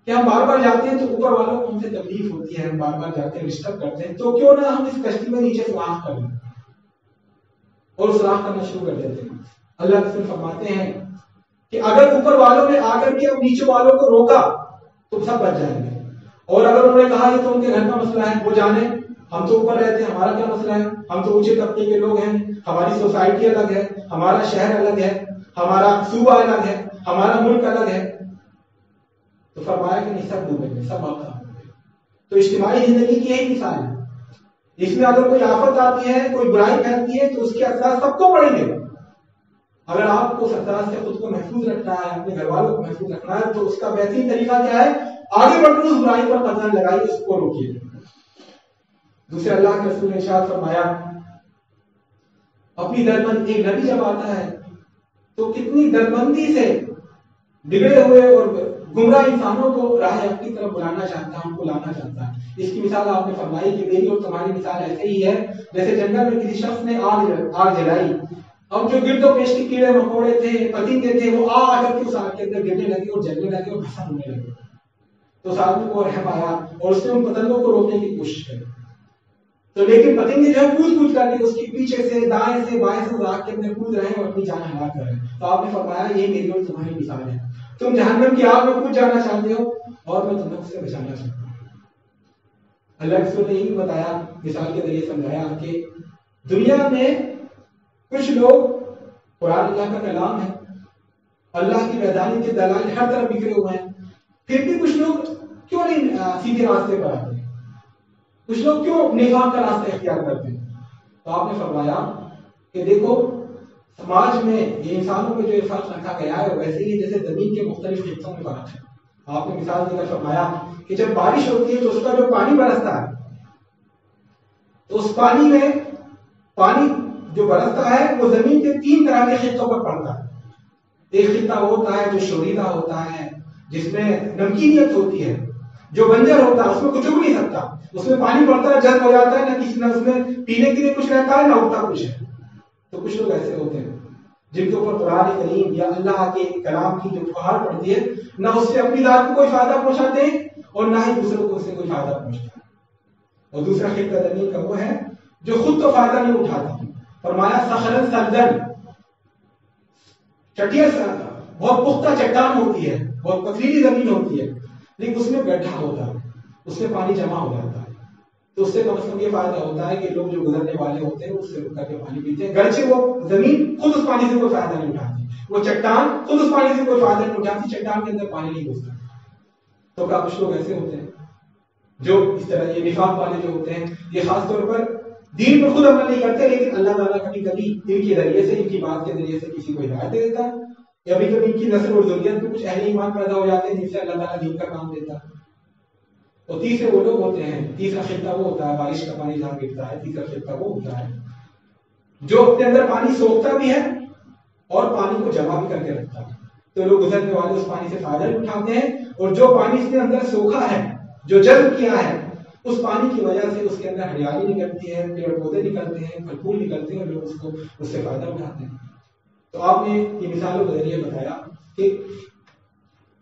کہ ہم بار بار جاتے ہیں تو اوپر والوں کو ہم سے تکلیف ہوتی ہے, ہم بار بار جاتے ہیں ڈسٹرب کرتے ہیں, تو کیوں نہ ہم اس کشتی میں نیچے سوراخ کر لیں, اور سوراخ کرنا شروع کر دیتے ہیں. اللہ رسول فرماتے ہیں کہ اگر اوپر والوں نے آ کر کے اب نیچے والوں کو روکا تو سب بچ جائیں گے, اور اگر انہوں نے کہا یہ تو ان کے گھر کا مسئلہ ہے, وہ جانے ہم تو اوپر رہتے ہیں, ہمارا کیا مسئلہ ہے, ہم تو اونچے طبقے کے لوگ ہیں, ہماری سوسائٹی الگ ہے, ہمارا شہر الگ ہے, ہمارا صوبہ الگ ہے, ہمارا ملک الگ ہے, تو فرمایا کہ نہیں سب ڈوبیں گے, سب آپ ہوں گے. تو اجتماعی زندگی کی ایک مثال ہے. اس میں اگر کوئی آفت آتی ہے, کوئی برائی پھیلتی ہے تو اس کے اثرات سب کو پڑیں گے. اگر آپ کو اثرات سے خود کو محفوظ رکھنا ہے, اپنے گھر والوں کو محفوظ رکھنا ہے, تو اس کا بہترین طریقہ کیا ہے, آگے بڑھ کر اس برائی پر قدم لگائیے, اس کو روکیے. دوسرے اللہ کے رسول نے ارشاد فرمایا اپنی دربند, ایک نبی جب آتا ہے تو کتنی دربندی سے بگڑے ہوئے اور گمراہ انسانوں کو راہ حق کی طرف بلانا چاہتا ہے، ان کو لانا چاہتا ہے۔ اس کی مثال آپ نے فرمائی کہ میری اور تمہاری مثال ایسے ہی ہے جیسے جنگل میں کسی شخص نے آگ جلائی، اب جو گرد و پیش کے کیڑے مکوڑے تھے، پتنگے تھے، وہ آ کر کے اس آگ کے اندر گرنے لگے اور جلنے لگے اور بھسم ہونے لگے۔ تو اس آدمی کو رحم آیا اور اس نے ان پتنگوں کو روکنے کی کوشش کی، تو لیکن پتنگے جو ہے کود کود کر کے اس کے پیچھے سے دائیں سے بائیں سے آگ کے اندر کود رہے ہیں اور اپنی جان ہلاک کر رہے ہیں۔ تو آپ نے فرمایا یہ میری اور تمہاری مثال ہے، تم جہنم کی آگ میں کود جانا چاہتے ہو اور میں تمہیں اس سے بچانا چاہتا ہوں۔ اللہ کے رسول نے یہی بتایا، مثال کے ذریعے سمجھایا کہ دنیا میں کچھ لوگ، قرآن اللہ کا کلام ہے، اللہ کی وحدانیت کے دلائل ہر طرف بکھرے ہوئے ہیں، پھر بھی کچھ لوگ کیوں نہیں سیدھے راستے پر آتے ہیں؟ کچھ لوگ کیوں نفاق کا راستہ اختیار کرتے ہیں؟ تو آپ نے فرمایا کہ دیکھو سماج میں یہ انسانوں میں جو فرق رکھا گیا ہے ویسے ہی جیسے زمین کے مختلف حصوں میں فرق ہے۔ آپ نے مثال دے کر فرمایا کہ جب بارش ہوتی ہے تو اس کا جو پانی برستا ہے تو اس پانی میں پانی جو برستا ہے وہ زمین کے 3 طرح کے خطوں پر پڑتا ہے۔ ایک خطہ وہ ہوتا ہے جو شوریدہ ہوتا ہے، جس میں نمکینیت ہوتی ہے، جو بنجر ہوتا ہے، اس میں کچھ اگ نہیں سکتا، اس میں پانی پڑتا ہے جذب ہو جاتا ہے، نہ اس میں پینے کے لیے کچھ رہتا ہے نہ اگتا کچھ ہے۔ تو کچھ لوگ ایسے ہوتے ہیں جن کے اوپر قرآن کریم یا اللہ کے کلام کی جو پہاڑ پڑتی ہے، نہ اس سے اپنی ذات کو کوئی فائدہ پہنچاتے ہیں اور نہ ہی دوسروں کو اس سے کوئی فائدہ پہنچتا ہے۔ اور دوسرا خطہ زمین کا وہ ہے جو خود تو فائدہ نہیں اٹھاتا۔ فرمایا صخرا صلدا، چٹیا بہت پختہ چٹان ہوتی ہے، بہت پتھریلی زمین ہوتی ہے، لیکن اس میں گڈھا ہوتا ہے، اس میں پانی جمع ہو جاتا ہے، تو اس سے کم از کم یہ فائدہ ہوتا ہے کہ لوگ جو گزرنے والے ہوتے ہیں اس سے رک کر کے پانی پیتے ہیں، گرچہ وہ زمین خود اس پانی سے کوئی فائدہ نہیں اٹھاتی، وہ چٹان خود اس پانی سے کوئی فائدہ نہیں اٹھاتی، چٹان کے اندر پانی نہیں گھستا۔ تو کیا کچھ لوگ ایسے ہوتے ہیں جو اس طرح یہ نفاق والے جو ہوتے ہیں، یہ خاص طور پر دین پر خود عمل نہیں کرتے، لیکن اللہ تعالیٰ کبھی کبھی ان کے ذریعے سے، ان کی بات کے ذریعے سے کسی کو ہدایت دے دیتا ہے، یا کبھی کبھی ان کی نسل اور ذریت میں کچھ اہل ایمان پیدا ہو جاتے ہیں جن سے اللہ تعالیٰ دین کا کام دیتا ہے۔ اور تیسرے وہ لوگ ہوتے ہیں، تیسرا خطہ وہ ہوتا ہے، بارش کا پانی جہاں گرتا ہے، تیسرا خطہ وہ ہوتا ہے جو اپنے اندر پانی سوکھتا بھی ہے اور پانی کو جمع بھی کر کے رکھتا ہے، تو لوگ گزرنے والے اس پانی سے فائدہ بھی اٹھاتے ہیں، اور جو پانی اس نے اندر سوکھا ہے، جو جذب کیا ہے، اس پانی کی وجہ سے اس کے اندر ہریالی نکلتی ہے، پیڑ پودے نکلتے ہیں، پھل پھول نکلتے ہیں، اور لوگ اس کو اس سے فائدہ اٹھاتے ہیں۔ تو آپ نے یہ مثالوں کے ذریعے بتایا کہ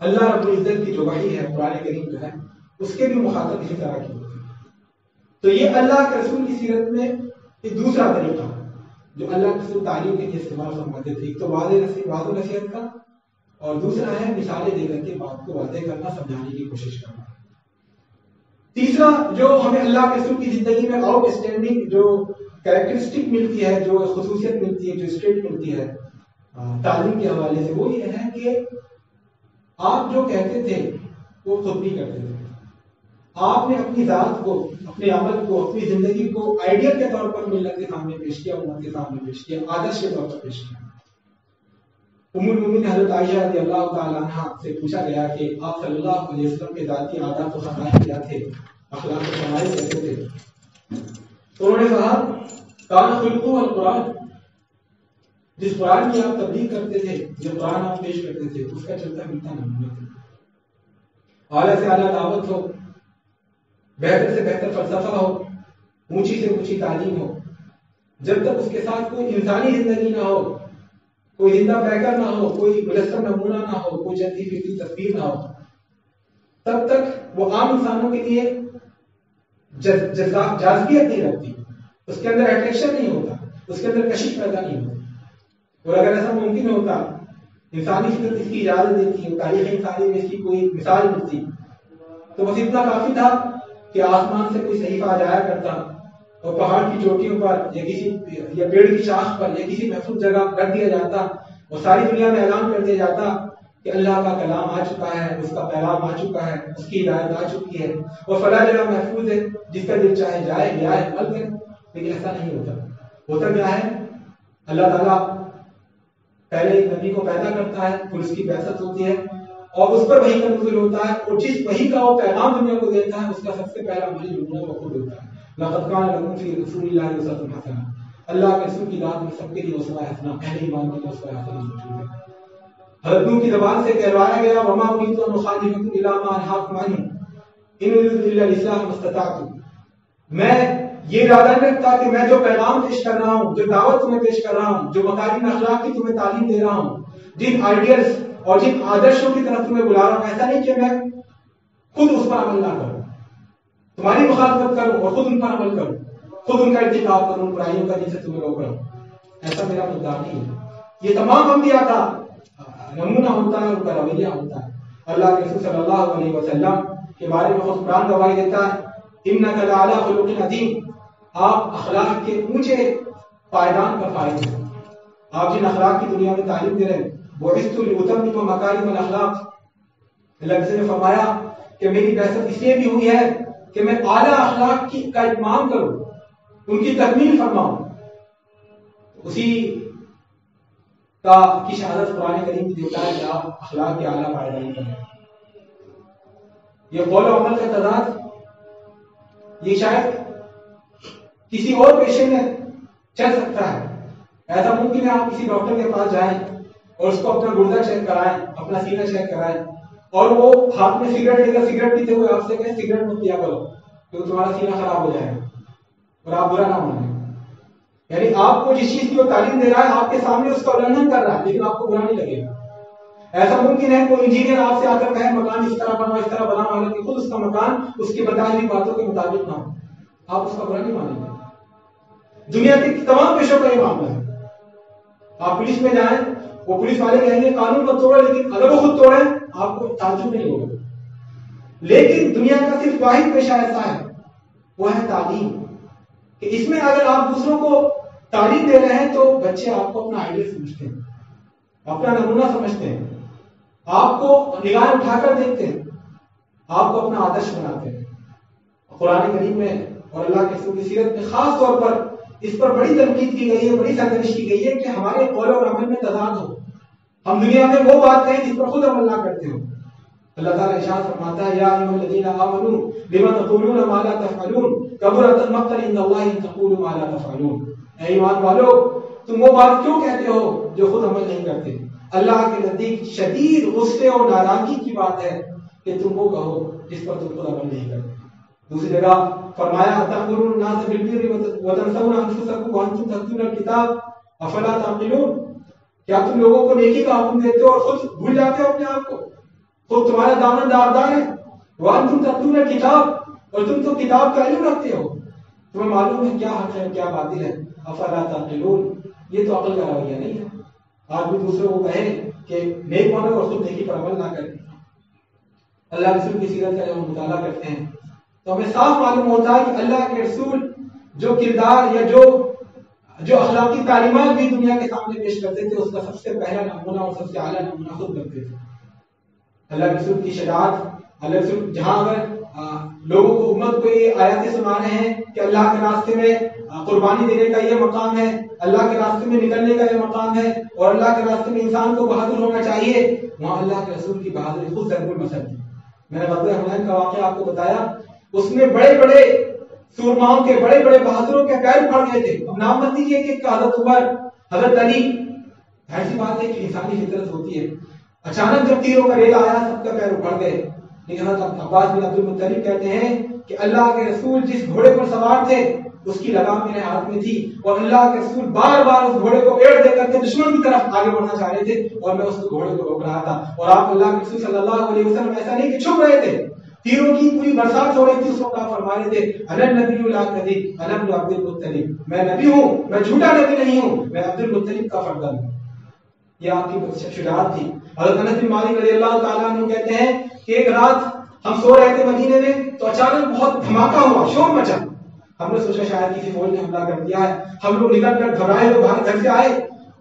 اللہ رب العزت کی جو وحی ہے، قرآن کریم جو ہے، اس کے بھی مخاطب اسی طرح کی ہوتی ہے۔ تو یہ اللہ کے رسول کی سیرت میں ایک دوسرا طریقہ جو اللہ کے رسول تعلیم کے لیے استعمال فرماتے تھے، ایک تو واضح نصیحت کا، اور دوسرا ہے مثالیں دے کر کے بات کو واضح کرنا، سمجھانے کی کوشش کرنا۔ تیسرا جو ہمیں اللہ کے رسول کی زندگی میں آؤٹ اسٹینڈنگ جو کریکٹرسٹک ملتی ہے، جو خصوصیت ملتی ہے، جو اسٹیٹ ملتی ہے تعلیم کے حوالے سے، وہ یہ ہے کہ آپ جو کہتے تھے وہ خود بھی کرتے تھے۔ آپ نے اپنی ذات کو، اپنے عمل کو، اپنی زندگی کو آئیڈیل کے طور پر ملت کے سامنے پیش کیا، امت کے سامنے پیش کیا، آدرش کے طور پر پیش کیا۔ ام المؤمنین حضرت عائشہ رضی اللہ تعالی عنہا سے پوچھا گیا کہ آپ صلی اللہ علیہ وسلم کے ذاتی عادات و خصائص کیا تھے، اخلاق و شمائل کیسے تھے؟ تو انہوں نے کہا کان خلقہ القرآن، جس قرآن کی آپ تبلیغ کرتے تھے، جو قرآن آپ پیش کرتے تھے، اس کا چلتا ملتا نمونہ تھا۔ اعلیٰ سے اعلیٰ دعوت ہو، بہتر سے بہتر فلسفہ ہو، اونچی سے اونچی تعلیم ہو، جب تک اس کے ساتھ کوئی انسانی زندگی نہ ہو، کوئی زندہ پیکر نہ ہو، کوئی مجسم نمونہ نہ ہو، کوئی جلدی فکری تصویر نہ ہو، تب تک وہ عام انسانوں کے لیے جاذبیت نہیں رکھتی، اس کے اندر اٹریکشن نہیں ہوتا، اس کے اندر کشش پیدا نہیں ہوتی۔ اور اگر ایسا ممکن ہوتا، انسانی فطرت اس کی اجازت دیتی، تاریخ انسانی میں اس کی کوئی مثال ملتی، تو بس اتنا کافی تھا کہ آسمان سے کوئی صحیفہ آ جایا کرتا اور پہاڑ کی چوٹیوں پر یا پیڑ کی شاخ پر یا کسی محفوظ جگہ رکھ دیا جاتا اور ساری دنیا میں اعلان کر دیا جاتا کہ اللہ کا کلام آ چکا ہے، اس کا پیغام آ چکا ہے، اس کی ہدایت آ چکی ہے، اور فلاں جگہ محفوظ ہے، جس کا دل چاہے جائے لے آئے عمل کرے۔ لیکن ایسا نہیں ہوتا۔ ہوتا کیا ہے؟ اللہ تعالیٰ پہلے ایک نبی کو پیدا کرتا ہے، پھر اس کی بعثت ہوتی ہے اور اس پر وحی کا نزول ہوتا ہے، اور جس وحی کا وہ پیغام دنیا کو دیتا ہے اس کا سب سے پہلا عملی نمونہ وہ خود ہوتا ہے۔ لقد کان لکم فی رسول اللہ اسوۃ حسنہ، اللہ کے رسول کی ذات میں سب کے لیے اسوہ حسنہ، اہل ایمان کے لیے اسوہ حسنہ موجود ہے۔ حضرت نوح کی زبان سے کہلوایا گیا وما اریدو ان اخالفکم الی ما انہاکم عنہ ان اريد الا الاصلاح ما استطعت. میں یہ ارادہ نہیں رکھتا کہ میں جو پیغام پیش کر رہا ہوں، جو دعوت تمہیں پیش کر رہا ہوں، جو مکارم اخلاق کی تمہیں تعلیم دے رہا ہوں، جن آئیڈیلز اور جن آدرشوں کی طرف تمہیں بلا رہا ہوں، ایسا نہیں کہ میں خود اس پر عمل نہ کروں، تمہاری مخالفت کروں اور خود ان پر عمل کروں، خود ان کا ارتکاب کروں، برائیوں کا جن سے تمہیں روک رہا ہوں. ایسا میرا مدعا نہیں ہے. یہ تمام انبیاء کا نمونہ ہوتا ہے، ان کا رویہ ہوتا ہے. اللہ کے رسول صلی اللہ علیہ وسلم کے بارے میں خود قرآن گواہی دیتا ہے انک لعلی خلق عظیم، آپ اخلاق کے اونچے پائدان پر فائز ہیں. آپ جن اخلاق کی دنیا میں تعلیم دے رہے ہیں بعثت لاتمم مکارم الاخلاق. اللہ نے فرمایا کہ میری بعثت اس لیے بھی ہوئی ہے کہ میں اعلیٰ اخلاق کا اتمام کروں، ان کی تکمیل فرماؤں. اسی کی شہادت قرآن کریم کی دیتا ہے کہ آپ اخلاق کے اعلیٰ پائدان پر ہیں. یہ قول و عمل کا تضاد یہ شاید کسی اور پیشے میں چل سکتا ہے. ایسا ممکن ہے آپ کسی ڈاکٹر کے پاس جائیں اور اس کو اپنا گردہ چیک کرائیں، اپنا سینہ چیک کرائیں، اور وہ ہاتھ میں سگریٹ لے کر سگریٹ پیتے ہوئے آپ سے کہیں سگریٹ مت پیا کرو کیونکہ تمہارا سینہ خراب ہو جائے گا، اور آپ برا نہ مانیں. یعنی آپ کو جس چیز کی وہ تعلیم دے رہا ہے آپ کے سامنے اس کا النھن کر رہا ہے لیکن آپ کو برا نہیں لگے گا. ایسا ممکن ہے کوئی انجینئر آپ سے آ کر کہے مکان اس طرح بناؤ اس طرح بناؤ، حالانکہ خود اس کا مکان اس کی بتائی ہوئی باتوں کے مطابق نہ ہو، آپ اس کا برا نہیں مانیں گے. دنیا کے تمام پیشوں کا یہ معاملہ ہے. آپ پولیس میں جائیں، وہ پولیس والے کہیں گے قانون مت توڑو، لیکن اگر وہ خود توڑیں آپ کو تعجب نہیں ہوگا. لیکن دنیا کا صرف واحد پیشہ ایسا ہے، وہ ہے تعلیم، کہ اس میں اگر آپ دوسروں کو تعلیم دے رہے ہیں تو بچے آپ کو اپنا آئیڈیل سمجھتے ہیں، اپنا نمونہ سمجھتے ہیں، آپ کو نگاہیں اٹھا کر دیکھتے ہیں، آپ کو اپنا آدرش بناتے ہیں. قرآن کریم میں اور اللہ کے رسول کی سیرت میں خاص طور پر اس پر بڑی تنقید کی گئی ہے، بڑی سرزنش کی گئی ہے کہ ہمارے قول اور عمل میں تضاد ہو، ہم دنیا میں وہ بات کہیں جس پر خود عمل نہ کرتے ہو. اللہ تعالیٰ ارشاد فرماتا ہے یا ایھا الذین آمنوا لم تقولون ما لا تفعلون کبر مقتا عند اللہ ان تقولوا ما لا تفعلون. اے ایمان والو، تم وہ بات کیوں کہتے ہو جو خود عمل نہیں کرتے؟ اللہ کے نزدیک شدید غصے اور ناراضگی کی بات ہے کہ تم وہ کہو جس پر تم خود عمل نہیں کرتے. دوسری جگہ فرمایا تأمرون الناس بالبر وتنسون انفسکم وانتم تتلون الکتاب افلا تعقلون. کیا تم لوگوں کو نیکی کا حکم دیتے ہو اور خود بھول جاتے ہو اپنے آپ کو؟ خود تمہارا دامن داردار ہے. وانتم تتلون الکتاب، اور تم تو کتاب کا علم رکھتے ہو، تمہیں معلوم ہے کیا حق ہے کیا باطل ہے. افلا تعقلون، یہ تو عقل کا رویہ نہیں ہے. آج بھی دوسروں کو کہے کہ نیک بنو اور خود نیکی پر عمل نہ کریں. اللہ رسول کی سیرت کا جب ہم مطالعہ کرتے ہیں تو ہمیں صاف معلوم ہوتا ہے کہ اللہ کے رسول جو کردار یا جو اخلاقی تعلیمات بھی دنیا کے سامنے پیش کرتے تھے اس کا سب سے پہلا نمونہ اور سب سے اعلیٰ نمونہ خود بنتے تھے. اللہ کے رسول کی شجاعت، اللہ کے رسول جہاں اگر لوگوں کو امت کو یہ آیاتیں سنا رہے ہیں کہ اللہ کے راستے میں قربانی دینے کا یہ مقام ہے، اللہ کے راستے میں نکلنے کا یہ مقام ہے، اور اللہ کے راستے میں انسان کو بہادر ہونا چاہیے، وہاں اللہ کے رسول کی بہادری خود ضرب المثل تھی. میں نے غزوہ حنین کا واقعہ آپ کو بتایا، اس میں بڑے بڑے سورماؤں کے بڑے بڑے بہادروں کے پیر پھڑ گئے تھے. اب نام مت لیجیے کہ حضرت عمر، حضرت علی، ایسی بات ہے کہ انسانی فطرت ہوتی ہے. اچانک جب تیروں کا ریلا آیا سب کا پیر اکھڑ گئے. لیکن حضرت عباس بن عبد المطلب کہتے ہیں کہ اللہ کے رسول جس گھوڑے پر سوار تھے اس کی لگام میرے ہاتھ میں تھی، اور اللہ کے رسول بار بار اس گھوڑے کو ایڑ دے کر کے دشمن کی طرف آگے بڑھنا چاہ رہے تھے اور میں اس گھوڑے کو روک رہا تھا. اور آپ اللہ کے رسول صلی اللہ علیہ وسلم ایسا نہیں کہ چھپ رہے تھے، تیروں کی پوری برسات ہو رہی تھی، اس وقت آپ فرما رہے تھے انا النبی لا کذب انا ابن عبد المطلب، میں نبی ہوں، میں جھوٹا نبی نہیں ہوں، میں عبد المطلب کا فرزند ہوں. یہ آپ کی شجاعت تھی. حضرت انس بن مالک رضی اللہ تعالیٰ عنہ کہتے ہیں کہ ایک رات ہم سو رہے تھے مدینے میں تو اچانک بہت دھماکہ ہوا، شور مچا. ہم نے سوچا شاید کسی فوج نے حملہ کر دیا ہے. ہم لوگ نکل کر گھبرائے ہوئے باہر گھر سے آئے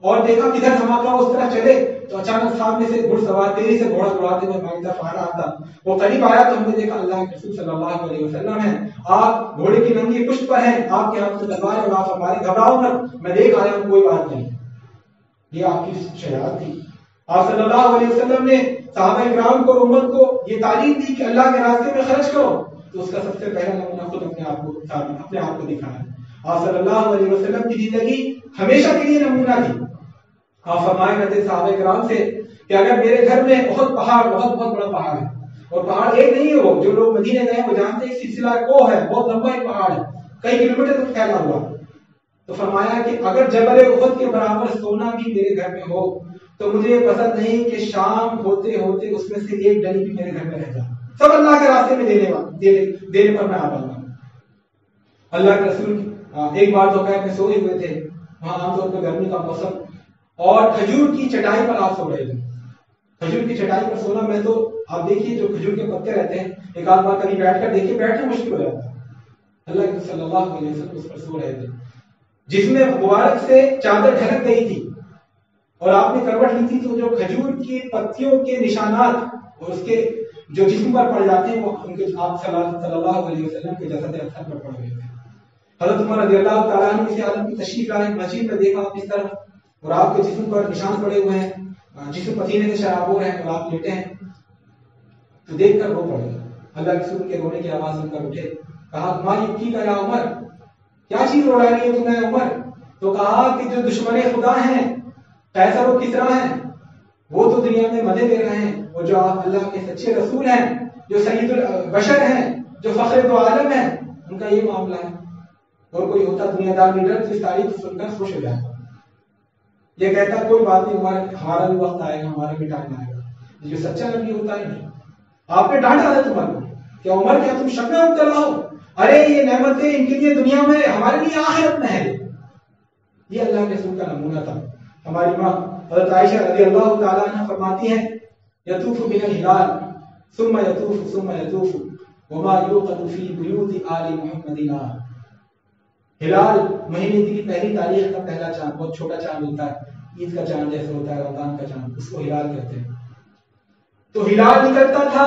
اور دیکھا کدھر دھماکہ ہوا، اس طرح چلے تو اچانک سامنے سے گھڑ سوار تیزی سے گھوڑا دوڑاتے ہوئے ہماری طرف آ رہا تھا. وہ قریب آیا تو ہم نے دیکھا اللہ کے رسول صلی اللہ علیہ وسلم ہے، آپ گھوڑے کی ننگی پشت پر ہیں، آپ کے ہاتھ میں تلوار ہے، اور آپ ہماری گھبراؤ مت، میں دیکھ آیا ہوں، کوئی بات نہیں. یہ آپ کی شجاعت تھی. آپ صلی اللہ علیہ وسلم نے صحابہ کرام کو، امت کو یہ تعلیم دی کہ اللہ کے راستے میں خرچ کرو، تو اس کا سب سے پہلا نمونہ خود اپنے آپ کو دکھانا. آپ صلی اللہ علیہ وسلم کی زندگی ہمیشہ کے لیے نمونہ تھی. آپ فرمایا کرتے صحابہ کرام سے کہ اگر میرے گھر میں بہت بڑا پہاڑ ہے، اور پہاڑ ایک نہیں ہے، وہ جو لوگ مدینے گئے وہ جانتے ہیں سلسلہ کوہ ہے، بہت لمبا ایک پہاڑ ہے، کئی کلومیٹر تک پھیلا ہوا، تو فرمایا کہ اگر جبل احد کے برابر سونا بھی میرے گھر میں ہو تو مجھے یہ پسند نہیں کہ شام ہوتے ہوتے اس میں سے ایک ڈلی بھی میرے گھر میں رہ جائے، سب اللہ کے راستے میں دینے پر میں آ جاؤں گا۔ اللہ کے رسول ایک بار تو میں سوئے ہوئے تھے، وہاں عام طور پر گرمی کا موسم، اور کھجور کی چٹائی پر آپ سو رہے تھے۔ کھجور کی چٹائی پر سونا، میں تو آپ دیکھیے جو کھجور کے پتے رہتے ہیں، ایک آدھ بار کبھی بیٹھ کر دیکھیے، بیٹھنا مشکل ہو جاتا ہے۔ اللہ کے صلی اللہ علیہ وسلم اس پر سو رہے تھے، جس میں مبارک سے چادر ڈھلک گئی تھی، اور آپ نے کروٹ لی تھی، تو جو کھجور کی پتیوں کے نشانات اور اس کے جو جسم پر پڑ جاتے ہیں وہ ان کے آپ صلی اللہ علیہ وسلم کے جسد اطہر پر پڑ گئے تھے۔ حضرت عمر رضی اللہ تعالیٰ عنہ اس عالم کی تشریف لائے، مسجد میں دیکھا آپ اس طرح، اور آپ کے جسم پر نشان پڑے ہوئے ہیں، جسم پسینے سے شرابور ہے، اور آپ لیٹے ہیں، تو دیکھ کر رو پڑے۔ اللہ کے رسول کے رونے کی آواز سن کر اٹھے، کہا ما یبکی کا یا عمر، کیا چیز رو رہی ہے تمہیں عمر؟ تو کہا کہ جو دشمن خدا ہیں، قیصر و کسریٰ ہیں، وہ تو دنیا میں مزے لے رہے ہیں، اور جو آپ اللہ کے سچے رسول ہیں، جو سید البشر ہیں، جو فخر دو عالم ہیں، ان کا یہ معاملہ ہے۔ اور کوئی ہوتا دنیا دار لیڈر تو اس تاریخ سن کر خوش ہو جائے گا، یہ کہتا کوئی بات نہیں، ہمارا بھی وقت آئے گا، ہمارا بھی ٹائم آئے گا۔ جو سچا نبی ہوتا ہے نہیں، آپ نے ڈانٹا ہے عمر کو کہ عمر کیا تم شک میں مبتلا ہو؟ ارے یہ نعمتیں ان کے لیے دنیا میں، ہمارے لیے آخرت میں ہے۔ یہ اللہ کے رسول کا نمونہ تھا۔ ہماری ماں حضرت عائشہ رضی اللہ تعالیٰ عنہ فرماتی ہیں، یطوف بنا الہلال ثم یطوف وما یوقد فی بیوت آل محمد نار۔ ہلال مہینے کی پہلی تاریخ کا پہلا چاند، بہت چھوٹا چاند ہوتا ہے، عید کا چاند جیسے ہوتا ہے، رمضان کا چاند، اس کو ہلال کہتے ہیں۔ تو ہلال نکلتا تھا،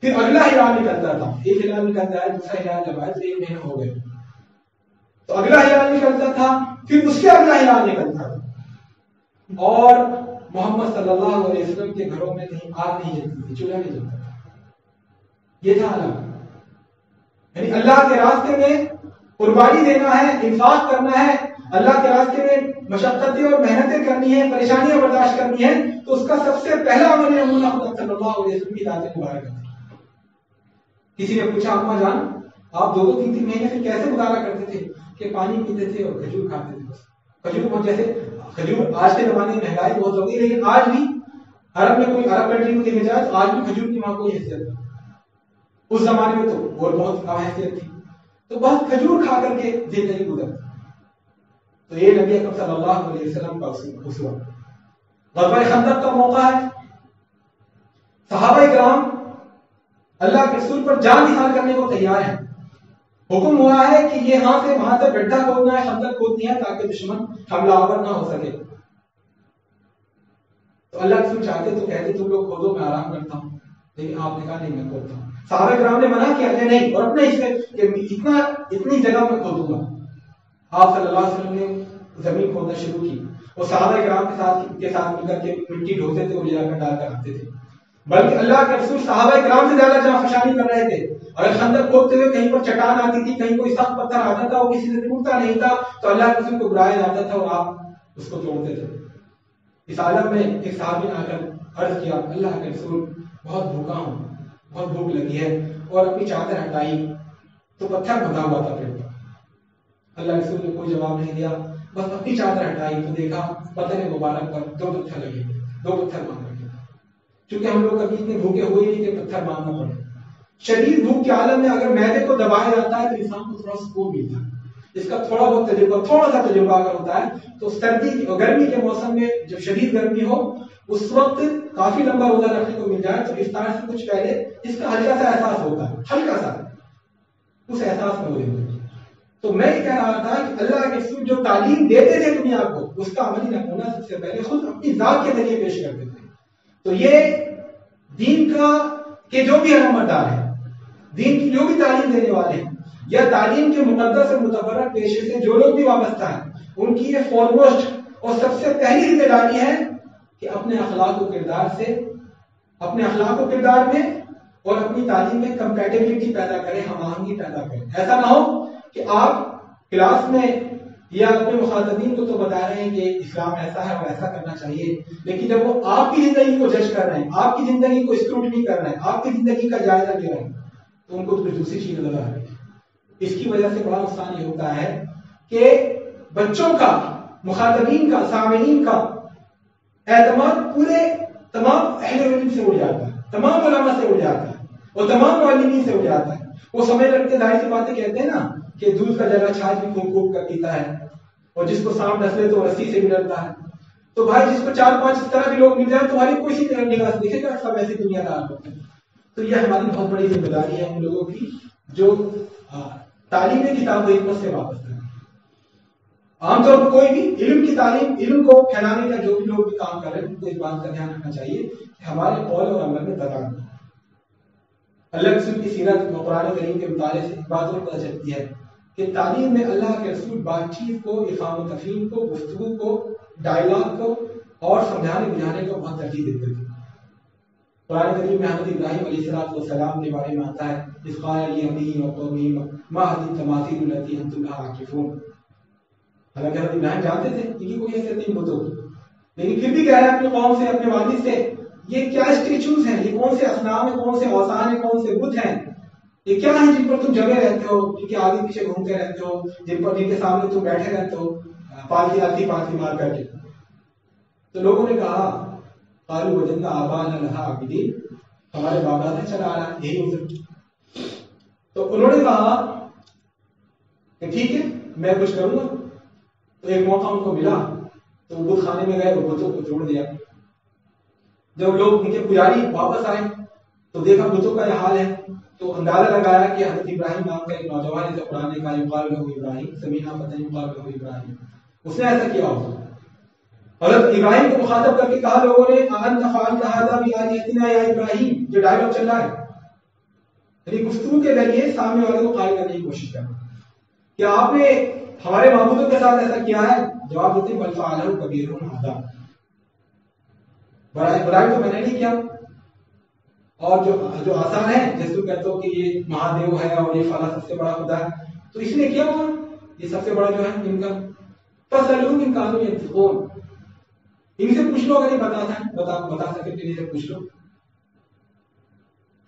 پھر اگلا ہلال نکلتا تھا، ایک ہلال نکلتا ہے، دوسرا ہلال جب آئے تو ایک مہینہ ہو گئے، تو اگلا ہلال نکلتا تھا، پھر اس کے اگلا ہلال نکلتا تھا، اور محمد صلی اللہ علیہ وسلم کے گھروں میں کہیں آگ نہیں جلتی تھی، چولہا نہیں جلتا تھا۔ یہ تھا علامت، یعنی اللہ کے راستے میں قربانی دینا ہے، انفاق کرنا ہے، اللہ کے راستے میں مشقتیں اور محنتیں کرنی ہے، پریشانیاں برداشت کرنی ہے، تو اس کا سب سے پہلا عمل نمونہ خدا صلی اللہ علیہ وسلم کی ذات مبارک ہے۔ کسی نے پوچھا اماں جان آپ 2-3 مہینے سے کیسے گزارا کرتے تھے؟ کہ پانی پیتے تھے اور کھجور کھاتے تھے، بس کھجور بہت، جیسے کھجور آج کے زمانے میں مہنگائی بہت ہو گئی، لیکن آج بھی عرب میں کوئی عرب کنٹری کو دیکھا جائے تو آج بھی کھجور کی وہاں کوئی حیثیت نہیں، اس زمانے میں تو اور بہت کم حیثیت تھی، تو بہت کھجور کھا کر کے زندگی گزرتی۔ تو یہ نبی اکرم صلی اللہ علیہ وسلم کا اسوہ۔ غزوہ خندق کا موقع ہے، صحابہ کرام اللہ کے رسول پر جان نثار کرنے کو تیار ہیں، حکم ہوا ہے کہ یہ ہاں سے وہاں تک گڈھا کھودنا ہے، خندق کھودنی ہے تاکہ دشمن حملہ آور نہ ہو سکے۔ تو اللہ کے رسول چاہتے تو کہتے تم لوگ کھودو میں آرام کرتا ہوں، لیکن آپ نے کہا نہیں میں کھودتا ہوں۔ صحابہ کرام نے منع کیا کہ نہیں، اور اپنے حصے کہ اتنی جگہ میں کھودوں گا۔ آپ صلی اللہ علیہ وسلم نے زمین کھودنا شروع کی، اور صحابہ کرام کے ساتھ مل کر کے مٹی ڈھوتے تھے اور لے جا کر ڈال کر آتے تھے، بلکہ اللہ کے رسول صحابہ کرام سے زیادہ جہاں فشانی کر رہے تھے۔ اگر خندق کھودتے ہوئے کہیں پر چٹان آتی تھی، کہیں کوئی سخت پتھر آتا تھا، وہ کسی سے ٹوٹتا نہیں تھا، تو اللہ کے رسول کو برایا جاتا تھا اور آپ اس کو توڑتے تھے۔ اس عالم میں ایک صحابی نے آ کر عرض کیا اللہ کے رسول بہت بھوکا ہوں، بہت بھوک لگی ہے، اور اپنی چادر ہٹائی تو پتھر بندھا ہوا تھا پیٹ پر۔ اللہ کے رسول نے کوئی جواب نہیں دیا، بس اپنی چادر ہٹائی تو دیکھا بدن مبارک پر 2 پتھر لگے، 2 پتھر باندھ رکھے۔ چونکہ ہم لوگ کبھی اتنے بھوکے ہوئے نہیں کہ پتھر باندھنا پڑے۔ شدید بھوک کے عالم میں اگر معدے کو دبایا جاتا ہے تو انسان کو تھوڑا سکون ملتا ہے۔ اس کا تھوڑا سا تجربہ اگر ہوتا ہے تو سردی اور گرمی کے موسم میں جب شدید گرمی ہو اس وقت کافی لمبا روزہ رکھنے کو مل جائے تو افطار سے کچھ پہلے اس کا ہلکا سا احساس ہوتا ہے، ہلکا سا، اس احساس میں ہو جائے۔ تو میں یہ کہہ رہا تھا کہ اللہ کے رسول جو تعلیم دیتے تھے دنیا کو، اس کا عملی نمونہ سب سے پہلے خود اپنی ذات کے ذریعے پیش کرتے تھے۔ تو یہ دین کا کہ جو بھی علمبردار ہیں، دین کی جو بھی تعلیم دینے والے ہیں، یا تعلیم کے مقدس اور متبرک پیشے سے جو لوگ بھی وابستہ ہیں، ان کی یہ فارموسٹ اور سب سے پہلی ذمہ داری ہے کہ اپنے اخلاق و کردار میں اور اپنی تعلیم میں کمپیٹیبلٹی پیدا کریں، ہم آہنگی پیدا کریں۔ ایسا نہ ہو کہ آپ کلاس میں یا اپنے مخاطبین کو تو بتا رہے ہیں کہ اسلام ایسا ہے اور ایسا کرنا چاہیے، لیکن جب وہ آپ کی زندگی کو جج کر رہے ہیں، آپ کی زندگی کو اسکروٹنی کر رہے ہیں، آپ کی زندگی کا جائزہ لے رہے ہیں، تو ان کو تو دوسری چیز نظر آ رہی ہے۔ اس کی وجہ سے بڑا نقصان یہ ہوتا ہے کہ بچوں کا، مخاطبین کا، سامعین کا اعتماد پورے تمام اہل علم سے اڑ جاتا ہے، تمام علماء سے اڑ جاتا ہے اور تمام معلمین سے اڑ جاتا ہے۔ وہ سمجھ رکھتے ظاہر سی باتیں کہتے ہیں نا کہ دودھ کا جگہ چھاچھ بھی پھونک پھونک کر پیتا ہے، اور جس کو سانپ ڈس لے تو رسی سے بھی ڈرتا ہے۔ تو بھائی جس کو 4-5 اس طرح کے لوگ مل جائیں تمہاری کوئی سی نگاہ سے دیکھے گا، سب ایسی دنیا دار ہوتے ہیں۔ تو یہ ہماری بہت بڑی ذمہ داری ہے ان لوگوں کی جو تعلیم کتاب و حکمت سے وابستہ ہے۔ عام طور پر کوئی بھی علم کی تعلیم، علم کو پھیلانے کا جو بھی لوگ بھی کام کر رہے ہیں ان کو اس بات کا دھیان رکھنا چاہیے کہ ہمارے قول اور عمل میں تضاد ہو۔ اللہ کے رسول کی سیرت و قرآن کریم کے مطالعے سے بات اور پتہ چلتی ہے کہ تعلیم میں اللہ کے رسول بات چیت کو، افہام و تفہیم کو، گفتگو کو، ڈائلاگ کو اور سمجھانے بجھانے کو بہت ترجیح دیتے تھے۔ قرآن کریم میں حضرت ابراہیم علیہ السلام کے بارے میں آتا ہے اذ قال لأبیہ وقومہ ما هذه التماثیل التي انتم لها عاکفون۔ حالانکہ حضرت ابراہیم جانتے تھے ان کی کوئی حیثیت نہیں بتوں کی، لیکن پھر بھی کہہ رہے ہیں اپنی قوم سے، اپنے والد سے، یہ کیا اسٹیچوز ہیں، یہ کون سے اصنام ہیں، کون سے اوثان ہیں، کون سے بت ہیں، یہ کیا ہیں جن پر تم جگے رہتے ہو، جن کے آگے پیچھے گھومتے رہتے ہو، جن کے سامنے تم بیٹھے رہتے ہو پالتی آتی پالتی مار کر کے۔ تو لوگوں نے کہا قالوا وجدنا آباءنا لها عابدین، ہمارے باپ دادا چلا آ رہا یہی عذر۔ تو انہوں نے کہا کہ ٹھیک ہے میں کچھ کروں گا۔ تو ایک موقع ان کو ملا تو وہ بت خانے میں گئے اور بتوں کو توڑ دیا۔ جب لوگ ان کے پجاری واپس آئے تو دیکھا بتوں کا یہ حال ہے، تو اندازہ لگایا کہ حضرت ابراہیم نام کا ایک نوجوان ہے قرآن کا یقال لہ ابراہیم، سمیعنا فتى یقال لہ ابراہیم، اس نے ایسا کیا ہوگا۔ حضرت ابراہیم کو مخاطب کر کے کہا لوگوں نے انت فعلت هذا بآلهتنا یا ابراہیم، جو ڈائلاگ چل رہا ہے یعنی گفتگو کے ذریعے سامنے والے کو قائل کرنے کی کوشش کرنا، کیا آپ نے ہمارے معبودوں کے ساتھ ایسا کیا ہے؟ جواب دیتے بل فعلہ کبیرہم ھذا، برائی تو میں نے نہیں کیا، اور جو آسان ہے جیسے تو کہتے ہو کہ یہ مہادیو ہے اور یہ فلاں سب سے بڑا خدا ہے، تو اس نے کیا ہوگا یہ سب سے بڑا جو ہے ان کا فسألوہم ان کانوا ینطقون، ان سے پوچھ لو اگر یہ بتا سکے تو ان سے پوچھ لو۔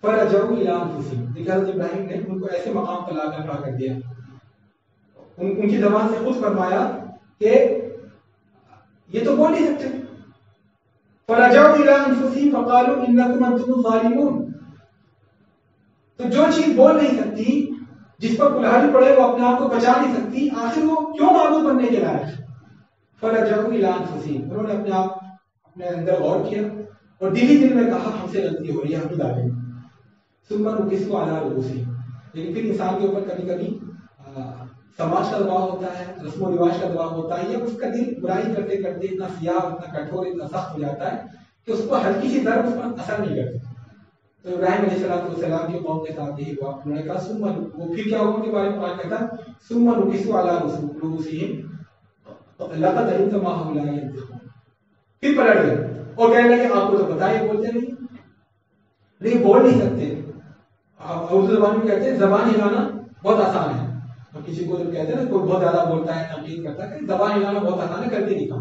فرجعوا الی انفسہم، دیکھا حضرت ابراہیم نے ان کو ایسے مقام پر لا کر کھڑا کر دیا، ان کی زبان سے خود فرمایا کہ یہ تو بول نہیں سکتے۔ فرجعوا الی انفسہم فقالوا انکم انتم الظالمون، تو جو چیز بول نہیں سکتی، جس پر کلہاڑی پڑے وہ اپنے آپ کو بچا نہیں سکتی، آخر وہ کیوں معبود بننے کے لائق ہے؟ فرجعوا الی انفسہم، انہوں نے اپنے اندر غور کیا اور دل میں کہا ہم سے غلطی ہو رہی ہے، ہم ہی ظالم ہیں۔ ثم نکسوا علی رؤوسہم، لیکن پھر انسان کے اوپر کبھی کبھی سماج کا دباؤ ہوتا ہے، رسم و رواج کا دباؤ ہوتا ہے، یا اس کا دل برائی کرتے کرتے اتنا سیاہ، اتنا کٹھور، اتنا سخت ہو جاتا ہے کہ اس کو ہلکی سی ضرب اس پر اثر نہیں کرتی۔ تو ابراہیم علیہ السلام کی قوم کے ساتھ یہی ہوا، انہوں نے کہا ثم، وہ پھر کیا ہوا ان کے بارے میں قرآن کہتا ہے ثم نکسوا علی رؤوسہم لقد علمت ما هؤلاء ينطقون، پھر پلٹ گئے اور کہنے لگے آپ کو تو پتا ہے بولتے نہیں بول نہیں سکتے۔ اردو زبان میں کہتے ہیں زبان ہلانا بہت آسان ہے، اور کسی کو جب کہتے ہیں نا کوئی بہت زیادہ بولتا ہے تنقید کرتا ہے کہ زبان ہلانا بہت آسان ہے، کر کے دکھا،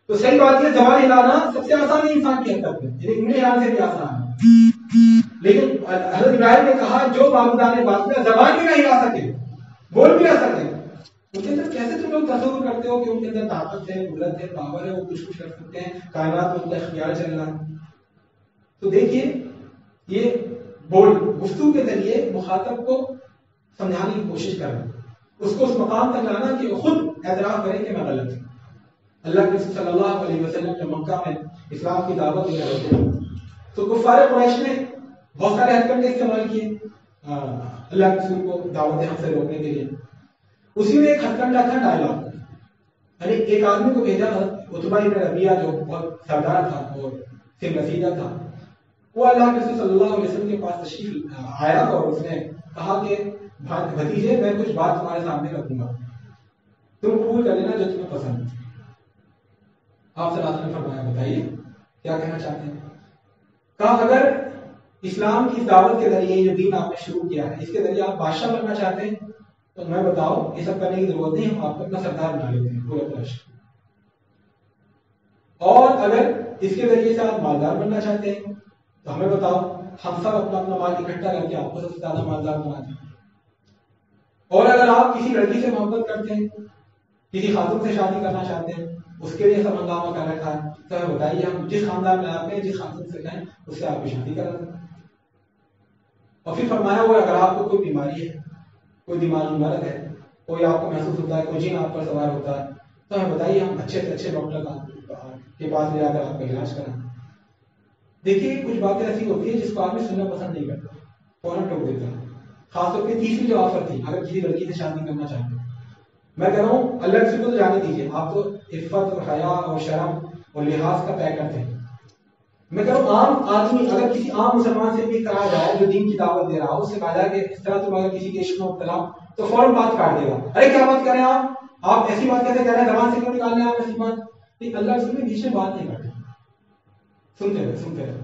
تو صحیح بات ہے زبان ہلانا سب سے آسان ہے انسان کی حرکت میں، یعنی انگلی ہلانے سے بھی آسان ہے، لیکن حضرت ابراہیم نے کہا جو معبودان باطل زبان بھی نہ ہلا سکے، بول بھی نہ سکے، ان کے اندر کیسے تم لوگ تصور کرتے ہو کہ ان کے اندر طاقت ہے، قدرت ہے، پاور ہے، وہ کچھ کر سکتے ہیں، کائنات میں ان کا اختیار چل رہا ہے۔ تو دیکھیے یہ گفتگو کے ذریعے مخاطب کو سمجھانے کی کوشش کرنا، اس کو اس مقام تک لانا کہ وہ خود اعتراف کرے کہ میں غلط ہوں۔ اللہ کے رسول صلی اللہ علیہ وسلم جب مکہ میں اسلام کی دعوت دے رہے تھے تو کفار قریش نے بہت سارے ہتھ کنڈے استعمال کیے اللہ کے رسول کو دعوت حق سے روکنے کے لیے۔ اسی میں ایک ہتھ کنڈا تھا ڈائلاگ، یعنی ایک آدمی کو بھیجا عتبہ بن ربیعہ جو بہت سردار تھا اور سن رسیدہ تھا، وہ اللہ کے رسول صلی اللہ علیہ وسلم کے پاس تشریف آیا اور اس نے کہا کہ بھتیجے میں کچھ بات تمہارے سامنے رکھوں گا، تم قبول کر لینا جو تمہیں پسند ہے۔ آپ صلی اللہ علیہ وسلم نے فرمایا بتائیے کیا کہنا چاہتے ہیں؟ کہا اگر اسلام کی دعوت کے ذریعے جو دین آپ نے شروع کیا ہے اس کے ذریعے آپ بادشاہ بننا چاہتے ہیں تو میں بتاؤ یہ سب کرنے کی ضرورت نہیں, ہم آپ کو اپنا سردار بنا لیتے ہیں پورے قریش. اور اگر اس کے ذریعے سے آپ مالدار بننا چاہتے ہیں تو ہمیں بتاؤ, ہم سب اپنا اپنا مال اکٹھا کر کے آپ کو سب سے زیادہ مالدار بنا دیں. اور اگر آپ کسی لڑکی سے محبت کرتے ہیں, کسی خاتون سے شادی کرنا چاہتے ہیں, اس کے لیے سب ہنگامہ کر رکھا ہے, تو ہمیں بتائیے ہم جس خاندان میں آتے ہیں, جس خاتون سے کہیں اس سے آپ کی شادی کرا دیں. اور پھر فرمایا ہوا اگر آپ کو کوئی بیماری ہے, کوئی دماغی مرض ہے, کوئی آپ کو محسوس ہوتا ہے, کوئی جن آپ پر سوار ہوتا ہے, تو ہمیں بتائیے ہم اچھے سے اچھے ڈاکٹر کے پاس لے جا کر آپ کا علاج کریں. دیکھیے کچھ باتیں ایسی ہوتی ہیں جس کو آدمی سننا پسند نہیں کرتا, فوراً ٹوک دیتا ہے. خاص طور پہ تیسری جو آفر تھی, اگر کسی لڑکی سے شادی کرنا چاہتے ہیں, میں کہہ رہا ہوں اللہ کے کو تو جانے دیجیے, آپ تو عفت اور حیا اور شرم اور لحاظ کا طے کرتے ہیں. میں کہہ رہا ہوں عام آدمی اگر کسی عام مسلمان سے بھی کہا جائے جو دین کی دعوت دے رہا ہو, اس سے کہا جائے کہ اس طرح تم اگر کسی کے عشق میں مبتلا, تو فوراً بات کاٹ دے گا. ارے کیا بات کر رہے ہیں آپ ایسی بات کیسے کہہ رہے ہیں, زبان سے کیوں نکال رہے ہیں آپ ایسی بات. اللہ کے بیچ میں بات نہیں کرتے, سنتے رہے.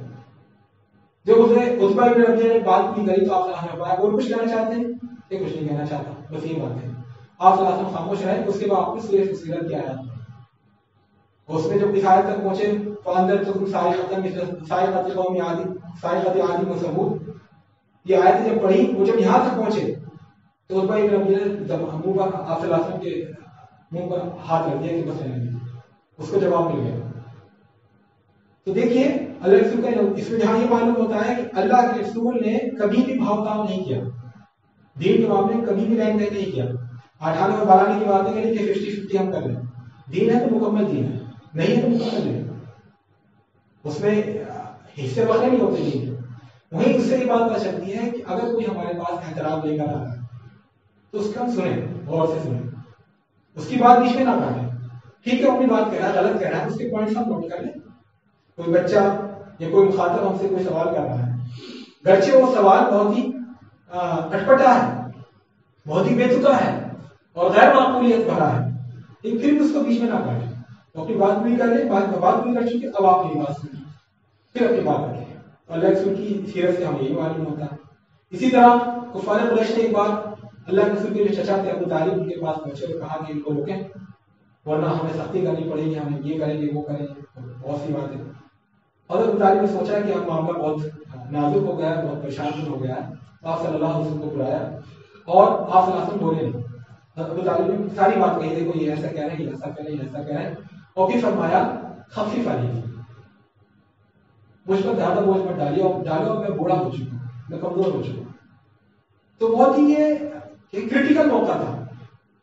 جو اسے عتبہ بن ربیعہ نے بات نہیں کری تو آپ صلی اللہ علیہ وسلم نے فرمایا اور کچھ کہنا چاہتے ہیں, یہ کچھ نہیں کہنا چاہتا, بس یہ بات ہے. آپ صلی اللہ علیہ وسلم خاموش رہے. اس کے بعد آپ نے سورہ فصیلت کی آیات پڑھی, اس میں جب نہایت تک پہنچے فاندر تو صاعقۃ قوم عاد, صاعقۃ عاد و ثمود, یہ آیتیں جب پڑھی, وہ جب یہاں تک پہنچے تو عتبہ بن ربیعہ نے منہ پر آپ صلی اللہ علیہ وسلم کے منہ پر ہاتھ رکھ دیا کہ بس رہنے دیجیے, اس کو جواب مل گیا. تو دیکھیے اللہ کے رسول کا اس میں جہاں یہ معلوم ہوتا ہے کہ اللہ کے رسول نے کبھی بھی بھاؤ تاؤ نہیں کیا, دین کے معاملے میں کبھی بھی لین دین نہیں کیا. 98 اور 92 کی باتیں کریں کہ 50-50 ہم کر لیں, دین ہے تو مکمل دین ہے, نہیں ہے تو مکمل ہے, اس میں حصے بخرے نہیں ہوتے دین کے. وہیں اس سے یہ بات پتہ چلتی ہے کہ اگر کوئی ہمارے پاس اعتراض لے کر آ رہا ہے تو اس کا ہم سنیں, غور سے سنیں, اس کی بات بیچ میں نہ کاٹیں. ٹھیک ہے اپنی بات کہہ رہا ہے, غلط کہہ رہا ہے, اس کے پوائنٹس ہم نوٹ کر لیں. کوئی بچہ یا کوئی مخاطب ہم سے کوئی سوال کر رہا ہے, گرچہ وہ سوال بہت ہی اٹپٹا ہے, بہت ہی بے تکا ہے اور غیر معقولیت بھرا ہے, لیکن پھر بھی اس کو بیچ میں نہ کاٹیں, وہ اپنی بات پوری کر لیں. بات پوری کر چکے, اب آپ میری بات سنیں, پھر اپنی بات رکھیں. اللہ کے رسول کی سیرت سے ہمیں یہی معلوم ہوتا ہے. اسی طرح کفار قریش نے ایک بار اللہ کے رسول کے جو چچا تھے ابو طالب, ان کے پاس پہنچے اور کہا کہ ان کو روکیں ورنہ ہمیں سختی کرنی پڑے گی, ہمیں یہ کریں گے وہ کریں گے, بہت سی باتیں. حضرت ابو طالب نے سوچا کہ اب معاملہ بہت نازک ہو گیا ہے, بہت پریشان ہو گیا ہے. آپ صلی اللہ علیہ وسلم کو بلایا اور آپ صلی اللہ علیہ وسلم بولے نہیں. حضرت ابو طالب نے ساری بات کہی, دیکھو یہ ایسا کہہ رہے ہیں, یہ ایسا کہہ رہے ہیں, یہ ایسا کہہ رہے ہیں, اور پھر فرمایا خفیف علیہ, مجھ پر زیادہ بوجھ مت ڈالو, میں بوڑھا ہو چکا ہوں, میں کمزور ہو چکا ہوں. تو بہت ہی یہ ایک کریٹیکل موقع تھا,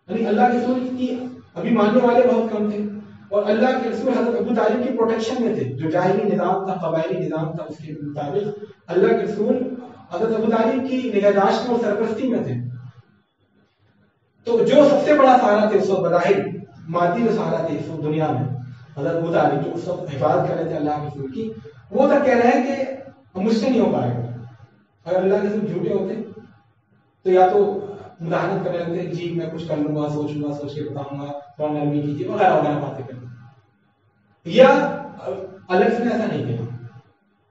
یعنی اللہ کے رسول کی ابھی ماننے والے بہت کم تھے اور اللہ کے رسول حضرت ابو طالب کی پروٹیکشن میں تھے. جو جاہلی نظام تھا, قبائلی نظام تھا, اس کے مطابق اللہ کے رسول حضرت ابو طالب کی نگہداشت اور سرپرستی میں تھے. تو جو سب سے بڑا سہارا تھے اس وقت بظاہر مادی جو سہارا تھے اس وقت دنیا میں, حضرت ابو طالب جو اس وقت حفاظت کر رہے تھے اللہ کے رسول کی, وہ تک کہہ رہے ہیں کہ مجھ سے نہیں ہو پائے گا. اگر اللہ کے رسول جھوٹے ہوتے تو یا تو مداحنت کرنے لگتے, جی میں کچھ کر لوں گا, سوچوں گا, سوچ کے بتاؤں گا, تھوڑا نرمی کیجیے وغیرہ وغیرہ باتیں کریں, یا اللہ سے نے ایسا نہیں کیا.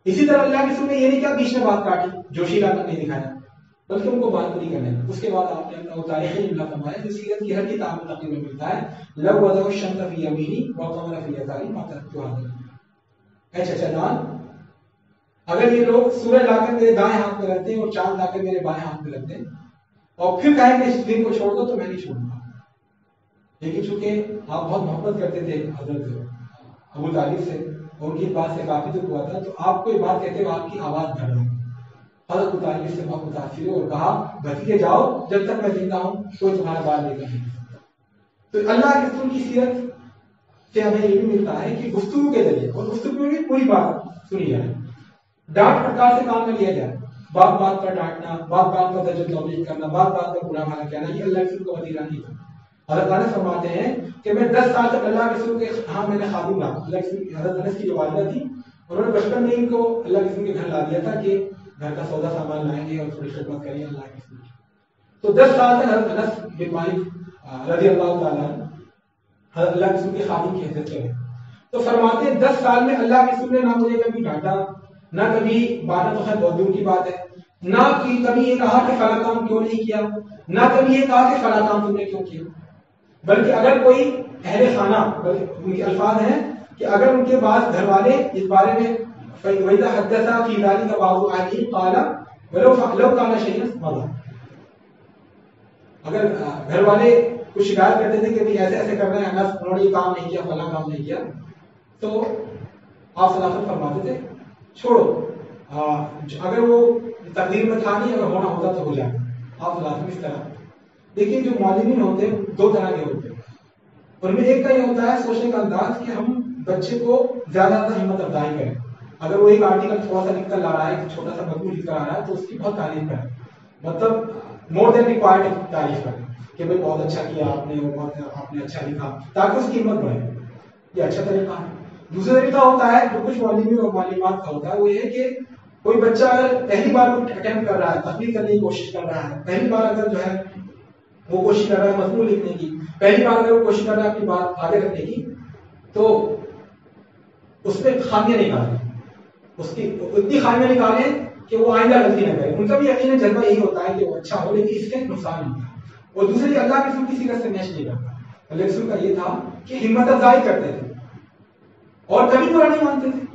اسی طرح اللہ کے رسول نے یہ نہیں کیا بیچ میں بات کاٹی, جوشیلا کر نہیں دکھایا, بلکہ ان کو بات پوری کرنے. اس کے بعد آپ نے اپنا وہ تاریخی جملہ فرمایا جو سیرت کی ہر کتاب میں تقریباً ملتا ہے, لو وضع الشمس فی یمینی وقمر فی یساری ما ترکت هذا. اے چچا جان, اگر یہ لوگ سورج لا کر میرے دائیں ہاتھ میں رکھتے ہیں اور چاند لا کر میرے بائیں ہاتھ میں رکھتے ہیں اور پھر کہیں کہ اس دن کو چھوڑ دو, تو میں نہیں چھوڑوں گا. لیکن چونکہ آپ بہت محبت کرتے تھے حضرت ابو طالب سے, ان کی بات سے کافی دکھ ہوا تھا, تو آپ کو یہ بات کہتے ہوئے آپ کی آواز بڑھ رہی. حضرت ابو طالب سے بہت متاثر اور کہا بھتیجے جاؤ, جب تک میں زندہ ہوں کوئی تمہارا بال لے کر نہیں سکتا. تو اللہ کے رسول کی سیرت سے ہمیں یہ بھی ملتا ہے کہ گفتگو کے ذریعے, اور گفتگو میں بھی پوری بات سنی جائے, ڈانٹ پھٹکار سے کام نہ لیا جائے. بات بات پر ڈانٹنا, بات بات پر درجہ توبیخ کرنا, بات بات پر برا بھلا کہنا, یہ اللہ کے رسول کا وطیرہ نہیں تھا. حضرت انس فرماتے ہیں کہ میں 10 سال تک اللہ کے رسول کے ہاں میں نے خادم رہا. اللہ کے رسول حضرت انس کی جو والدہ تھی, انہوں نے بچپن میں ان کو اللہ کے رسول کے گھر لا دیا تھا کہ گھر کا سودا سامان لائیں گے اور تھوڑی خدمت کریں گے اللہ کے رسول کی. تو 10 سال تک حضرت انس بن مالک رضی اللہ تعالیٰ حضرت اللہ کے رسول کے خادم کی حیثیت سے. تو فرماتے ہیں 10 سال میں اللہ کے رسول نے نہ مجھے کبھی ڈانٹا, نہ کبھی بانا, تو خیر بہت دور کی بات ہے, نہ کہ کبھی یہ کہا کہ فلاں کام کیوں نہیں کیا، نہ کبھی یہ کہا کہ فلاں کام تم نے کیوں کیا. بلکہ اگر کوئی اہل خانہ، ان کے الفاظ ہیں کہ اگر ان کے پاس گھر والے اس بارے میں وَإِذَا حَدَّثَ فِي ذَلِكَ بَعْضُ أَهْلِهِ قَالَ لَوْ كَانَ شَيْئًا مَضَىٰ. اگر گھر والے کچھ شکایت کرتے تھے کہ بھائی ایسے ایسے کر رہے ہیں، انہوں نے یہ کام نہیں کیا، فلاں کام نہیں کیا، تو آپ صلی اللہ علیہ وسلم فرماتے تھے چھوڑو، اگر وہ تقدیر میں تھا نہیں، اگر ہونا ہوتا تو ہو جائے. آپ صلی اللہ علیہ وسلم اس طرح. لیکن جو معلمین ہوتے ہیں دو طرح کے ہوتے ہیں. ان میں ایک کا یہ ہوتا ہے سوچنے کا انداز کہ ہم بچے کو زیادہ زیادہ ہمت افزائی کریں. اگر وہ ایک آرٹیکل تھوڑا سا لکھ کر لا رہا ہے، چھوٹا سا مضمون لکھ کر آ رہا ہے، تو اس کی بہت تعریف کریں، مطلب مور دین ریکوائرڈ تعریف کریں کہ بھائی بہت اچھا کیا آپ نے، آپ نے اچھا لکھا، تاکہ اس کی ہمت بڑھے. یہ اچھا طریقہ ہے. دوسرا طریقہ ہوتا ہے جو کچھ معلمین اور معلومات کا ہوتا ہے، وہ یہ کہ کوئی بچہ اگر پہلی بار اٹیمپٹ کر رہا ہے، تقریر کرنے کی کوشش کر رہا ہے، پہلی بار اگر جو ہے وہ کوشش کر رہا ہے مضمون لکھنے کی، پہلی بار اگر وہ کوشش کر رہا ہے اپنی بات آگے رکھنے کی، تو اس میں خامیاں نکالیں، اس کی اتنی خامیاں نکالیں کہ وہ آئندہ غلطی نہ کرے. ان کا بھی یقیناً جذبہ یہی ہوتا ہے کہ وہ اچھا ہو، لیکن اس سے نقصان نہیں ہوتا. اور دوسری اللہ کے رسول کسی کا سے میچ نہیں کرتا. اللہ کے رسول کا یہ تھا کہ ہمت افزائی کرتے تھے اور کبھی برا نہیں مانتے تھے.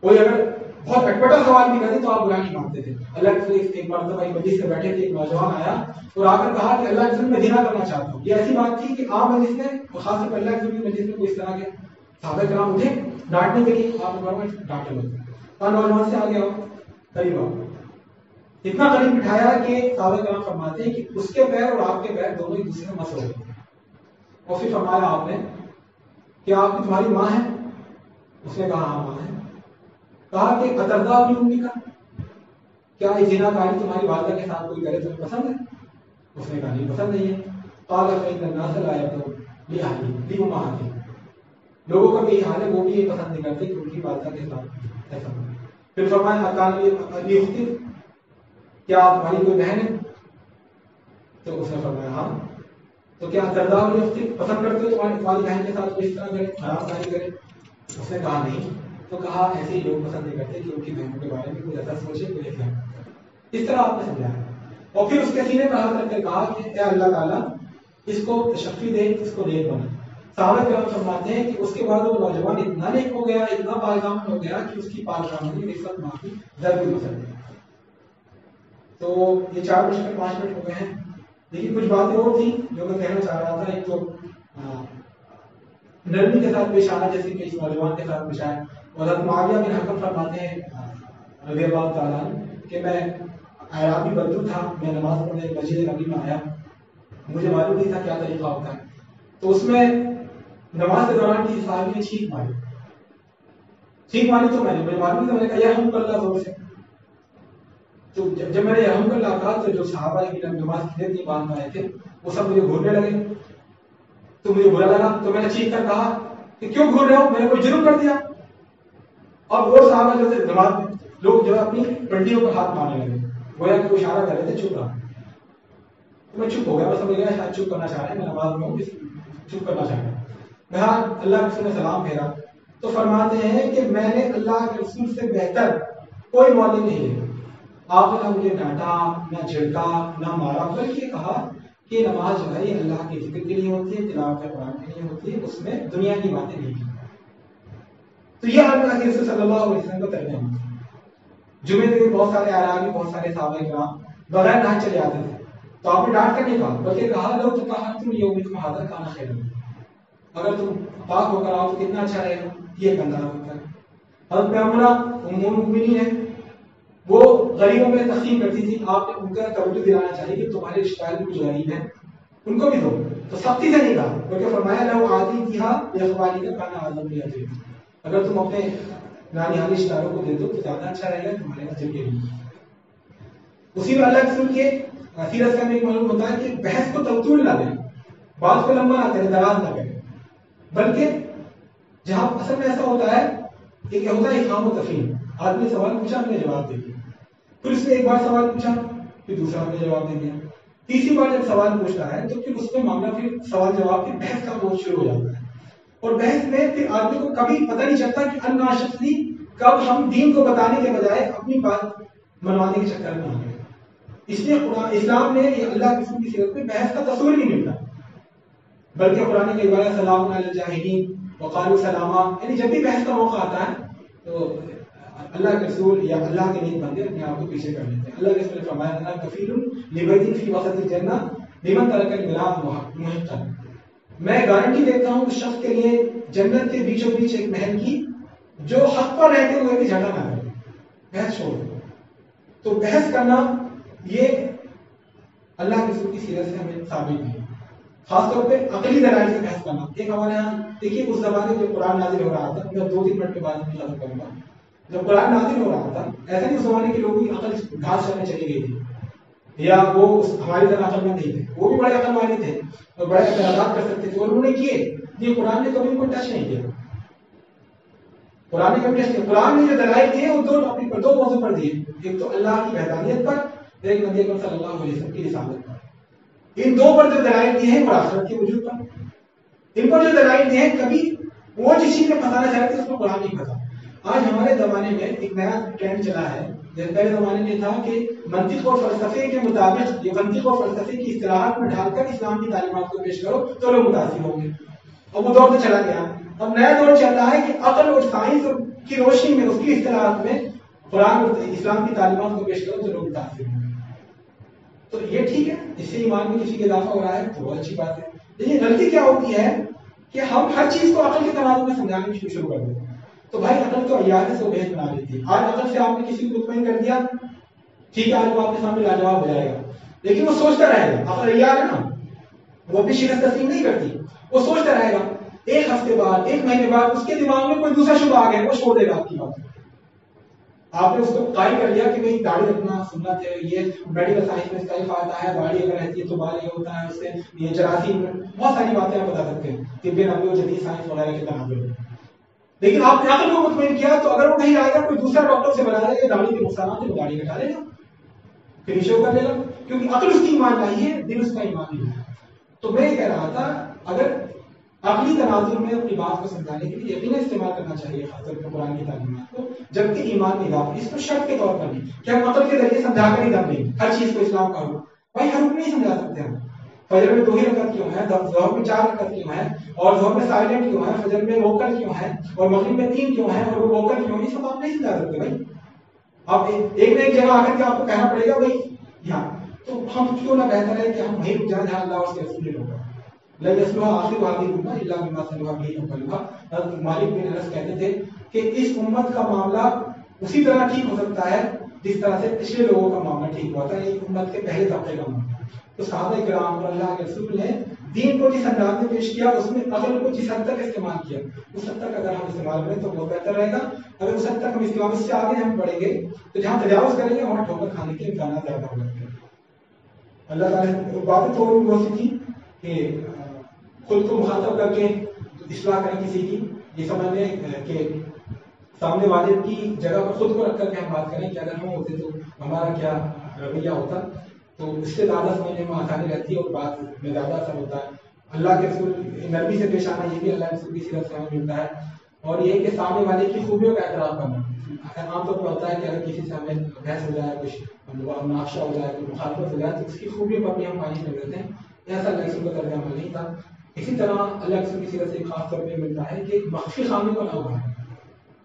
کوئی اگر بہت اٹپٹا سوال بھی کرتے تو آپ برا نہیں مانتے تھے. اللہ کے رسول ایک مرتبہ ایک مجلس سے بیٹھے تھے، ایک نوجوان آیا اور آ کر کہا کہ اللہ کے رسول میں زنا کرنا چاہتا ہوں. یہ ایسی بات تھی کہ عام مجلس میں، خاص طور پر اللہ کے رسول کی مجلس میں کوئی اس طرح کے صحابہ کرام اٹھے ڈانٹنے کے لیے، آپ نے ڈانٹے لوگ. اور نوجوان سے آگے آؤ، قریب آؤ، اتنا قریب بٹھایا کہ صحابہ کرام فرماتے ہیں کہ اس کے پیر اور آپ کے پیر دونوں ایک دوسرے میں مس ہو گئے. اور پھر فرمایا آپ نے کہ آپ کی تمہاری ماں ہے؟ اس نے کہا ہاں ماں ہے. کہا کہ اترضا اپنی امی کا، کیا یہ زنا کاری تمہاری والدہ کے ساتھ کوئی کرے تمہیں پسند ہے؟ اس نے کہا نہیں پسند نہیں ہے. قال فإن الناس لا يرضون لأمهاتهم. لوگوں کا بھی یہ حال ہے، وہ بھی یہ پسند نہیں کرتے کہ ان کی والدہ کے ساتھ ایسا ہو. پھر فرمایا اکان لی اختی، کیا تمہاری کوئی بہن ہے؟ تو اس نے فرمایا ہاں. تو کیا اترضا لی اختی، پسند کرتے ہو تمہاری بہن کے ساتھ کوئی اس طرح کرے، حرام کاری کرے؟ اس نے کہا نہیں. تو کہا ایسے ہی لوگ پسند نہیں کرتے کہ ان کی بہنوں کے بارے میں کوئی ایسا سوچے، کوئی ایسا. اس طرح آپ نے سمجھایا. اور پھر اس کے سینے پر ہاتھ رکھ کر کہا کہ اے اللہ تعالیٰ اس کو تشفی دے، اس کو نیک بنا. صحابہ کرام فرماتے ہیں کہ اس کے بعد وہ نوجوان اتنا نیک ہو گیا، اتنا پاکدامن ہو گیا کہ اس کی پاکدامنی میں اس وقت معافی ضرور ہو سکتی. تو یہ 4 منٹ 5 منٹ ہو گئے ہیں، لیکن کچھ باتیں اور تھیں جو میں کہنا چاہ رہا تھا. ایک تو نرمی کے ساتھ پیش آنا، جیسے کہ اس نوجوان کے ساتھ پیش آئے. حضرت معاویہ بن حکم فرماتے ہیں رضی اللہ تعالیٰ کہ میں عرابی بدو تھا، میں نماز پڑھنے مسجد نبی میں آیا، مجھے معلوم نہیں تھا کیا طریقہ ہوتا ہے. تو اس میں نماز کے دوران کسی صحابی نے چھینک ماری. چھینک ماری تو مجھے معلوم نہیں تھا. میں نے کہا یرحمک اللہ زور سے. تو جب میں نے یرحمک اللہ کہا تو جو صحابہ کی نماز کی نیت نہیں باندھ پائے تھے وہ سب مجھے گھورنے لگے. تو مجھے برا لگا، تو میں نے چیخ کر کہا کہ کیوں گھور رہے ہو، میں نے کوئی جرم کر دیا؟ اور وہ صحابہ جو تھے نماز میں لوگ جو اپنی پنڈیوں پر ہاتھ مارنے لگے، گویا کہ وہ اشارہ کر رہے تھے چپ رہا. تو میں چپ ہو گیا، میں سمجھ گیا شاید چپ کرنا چاہ رہے ہیں، میں نماز میں ہوں چپ کرنا چاہ رہا ہوں. میں اللہ کے رسول نے سلام پھیرا تو فرماتے ہیں کہ میں نے اللہ کے رسول سے بہتر کوئی معلم نہیں ہے. آپ نے نہ مجھے ڈانٹا، نہ جھڑکا، نہ مارا، بلکہ کہا کہ نماز جو ہے یہ اللہ کے ذکر کے لیے ہوتی ہے، تلاوت قرآن کے لیے ہوتی ہے، اس میں دنیا کی باتیں نہیں کی. تو یہ اللہ کے رسول صلی اللہ علیہ وسلم کا ترجمہ. جمعے کے دن بہت سارے عرابی، بہت سارے صحابہ کرام بغیر نہائے چلے آتے تھے. تو آپ نے ڈانٹ کر نہیں کہا، بلکہ کہا لو تطہرتم لیومکم ھذا کان خیرا، اگر تم پاک ہو کر آؤ تو کتنا اچھا رہے گا. یہ ایک انداز ہوتا ہے. حضرت پیغمبرہ ام المؤمنین ہیں، وہ غریبوں میں تقسیم کرتی تھی. آپ نے ان کا توجہ دلانا چاہیے کہ تمہارے رشتہ دار کچھ غریب ہیں، ان کو بھی دو. تو سختی سے نہیں کہا، بلکہ فرمایا لو عادی کیا اخوانی کا کھانا اعظم لیا جائے، اگر تم اپنے نانی حالی رشتہ داروں کو دے دو تو زیادہ اچھا رہے گا تمہارے اجر کے لیے. اسی میں اللہ کے رسول کے سیرت کا ایک معلوم ہوتا ہے کہ بحث کو طول نہ دیں، بات کو لمبا نہ کریں، دراز نہ کریں، بلکہ جہاں اصل میں ایسا ہوتا ہے کہ کیا ہوتا ہے افہام و تفہیم. آدمی سوال پوچھا، ہم نے جواب دے دیا، پھر اس نے ایک بار سوال پوچھا، پھر دوسرا ہم نے جواب دے دیا، تیسری بار جب سوال پوچھتا ہے تو پھر اس میں معاملہ پھر سوال جواب کی بحث کا بہت شروع ہو جاتا ہے. اور بحث میں پھر آدمی کو کبھی پتہ نہیں چلتا کہ انکانشیسلی کب ہم دین کو بتانے کے بجائے اپنی بات منوانے کے چکر میں آ گئے. اس لیے قرآن اسلام نے اللہ کے رسول کی سیرت میں بحث کا تصور نہیں ملتا، بلکہ قرآن کی عبارت سلام علی الجاہلین وقالوا سلاما، یعنی جب بھی بحث کا موقع آتا ہے تو اللہ کے رسول یا اللہ کے نیک بندے اپنے آپ کو پیچھے کر لیتے ہیں. اللہ کے رسول نے فرمایا انا کفیل لبیت فی وسط الجنہ لمن ترک الملاء محقا، میں گارنٹی دیتا ہوں اس شخص کے لیے جنت کے بیچوں بیچ ایک محل کی جو حق پر رہتے ہوئے بھی جھگڑا نہ کرے. بحث چھوڑ دو. تو بحث کرنا یہ اللہ کے رسول کی سیرت سے ہمیں ثابت نہیں، خاص طور پہ عقلی دلائل سے بحث کرنا. ایک ہمارے یہاں دیکھیے اس زمانے میں قرآن نازل ہو رہا تھا، میں 2-3 منٹ کے بعد ختم کروں گا. جب قرآن نازل ہو رہا تھا ایسا نہیں اس زمانے کے لوگوں کی عقل گھاس چلنے چلی گئی تھی یا وہ ہماری طرح عقل مند نہیں تھے، وہ بھی بڑے عقل والے تھے اور بڑے اعتراضات کر سکتے تھے اور انہوں نے کیے. یہ قرآن نے کبھی ان کو ٹچ نہیں کیا. قرآن نے کبھی ٹچ کیا. قرآن نے جو دلائل دیے وہ دو موضوع پر دیے، ایک تو اللہ کی وحدانیت پر، ایک نبی اکرم صلی اللہ علیہ وسلم کی رسالت پر. ان دو پر جو دلائل دیے ہیں وہ آخرت کے وجود پر. ان پر جو دلائل دیے ہیں کبھی وہ جس چیز میں پھنسانا چاہتے ہیں اس کو قرآن نہیں پھنسا. آج ہمارے زمانے میں ایک نیا ٹرینڈ چلا ہے. پہلے زمانے میں تھا کہ منطق اور فلسفے کے مطابق یہ منطق اور فلسفے کی اصطلاحات میں ڈھال کر اسلام کی تعلیمات کو پیش کرو تو لوگ متاثر ہوں گے، اور وہ دور تو چلا گیا. اب نیا دور چل رہا ہے کہ عقل اور سائنس کی روشنی میں اس کی اصطلاحات میں قرآن اور اسلام کی تعلیمات کو پیش کرو تو لوگ متاثر ہوں گے. تو یہ ٹھیک ہے، اس سے ایمان میں کسی کا اضافہ ہو رہا ہے تو بہت اچھی بات ہے. لیکن غلطی کیا ہوتی ہے کہ ہم ہر چیز کو عقل کے تناظر میں سمجھانے کی شروع کر دیتے ہیں. تو بھائی عقل تو عیار سے بحث بنا لیتی ہے. آج عقل سے آپ نے کسی کو مطمئن کر دیا، ٹھیک ہے آج وہ آپ کے سامنے لاجواب ہو جائے گا، لیکن وہ سوچتا رہے گا. عقل عیار ہے نا، وہ اپنی شکست تسلیم نہیں کرتی، وہ سوچتا رہے گا. ایک ہفتے بعد، ایک مہینے بعد اس کے دماغ میں کوئی دوسرا شبہ آ گیا، وہ چھوڑ دے گا آپ کی بات. آپ نے اس کو قائل کر لیا کہ بھائی داڑھی رکھنا سنت ہے، یہ میڈیکل سائنس میں اس کا یہ فائدہ ہے، داڑھی اگر رہتی ہے تو بال یہ ہوتا ہے، اس سے یہ جراثیم، بہت ساری باتیں آپ بتا سکتے ہیں طب نبوی اور جدید سائنس وغیرہ کے تناظر میں. لیکن آپ نے عقل کو مطمئن کیا تو اگر وہ نہیں آئے گا کوئی دوسرا ڈاکٹر سے بتا دے گا داڑھی کے نقصانات ہے، وہ داڑھی ہٹا لے گا، فنیشو کر لے گا، کیونکہ عقل اس کی ایمان لائی ہے، دل اس کا ایمان نہیں ہے. تو میں یہ کہہ رہا تھا اگر عقلی تناظر میں اپنی بات کو سمجھانے کے لیے یقیناً استعمال کرنا چاہیے خاص طور پر قرآن کی تعلیمات کو، جبکہ ایمان میں اضافہ اس کو شرط کے طور پر نہیں کہ ہم عقل کے ذریعے سمجھا کر ہی دم نہیں ہر چیز کو اسلام کا ہو. بھائی ہر رکن نہیں سمجھا سکتے ہم. فجر میں 2 ہی رکعت کیوں ہے، ظہر میں 4 رکعت کیوں ہے، اور ظہر میں سائلنٹ کیوں ہے، فجر میں ووکل کیوں ہے، اور مغرب میں 3 کیوں ہے، اور وہ ووکل کیوں ہے، یہ سب آپ نہیں سمجھا سکتے. بھائی آپ ایک نہ ایک جگہ آ کر کے آپ کو کہنا پڑے گا بھائی یہاں. تو ہم کیوں نہ بہتر ہے کہ ہم وہیں رک جائیں جہاں اللہ اور اس کے رسول نے روکا. آخر مالک بن انس کہتے تھے کہ اس امت کا معاملہ اسی طرح ٹھیک ہو سکتا ہے جس طرح سے پچھلے لوگوں کا معاملہ ٹھیک ہوا تھا، یہ امت کے پہلے طبقے کا معاملہ. تو صحابہ کرام اور اللہ کے رسول نے دین کو جس انداز میں پیش کیا اس میں عقل کو جس حد تک استعمال کیا اس حد تک اگر ہم استعمال کریں تو بہت بہتر رہے گا. اگر اس حد تک ہم استعمال سے آگے ہم بڑھیں گے تو جہاں تجاوز کریں گے وہاں ٹھوکر کھانے کے امکانات زیادہ ہو جاتے ہیں. اللہ تعالیٰ باتیں تھوڑی بہت سی تھی کہ خود کو مخاطب کر کے اصلاح کریں کسی کی، یہ سمجھنے کہ سامنے والے کی جگہ پر خود کو رکھ کر کے ہم بات کریں کہ اگر ہم ہوتے تو ہمارا کیا رویہ ہوتا، تو اس سے زیادہ سمجھنے میں آسانی رہتی ہے اور بات میں زیادہ اثر ہوتا ہے. اللہ کے رسول نرمی سے پیش آنا یہ بھی اللہ کے رسول کی سیرت سے ہمیں ملتا ہے. اور یہ کہ سامنے والے کی خوبیوں کا اعتراف کرنا. عام طور پر ہوتا ہے کہ اگر کسی سے ہمیں بحث ہو جائے، کچھ مناقشہ ہو جائے، کوئی مخالفت ہو جائے تو اس کی خوبیوں پر بھی ہم پانی کر دیتے ہیں. ایسا اللہ کے رسول کا طرز عمل نہیں تھا. اسی طرح اللہ کے رسول کی سیرت سے خاص طور پہ ملتا ہے کہ مخفی خامی کو نہ اگھاڑیں.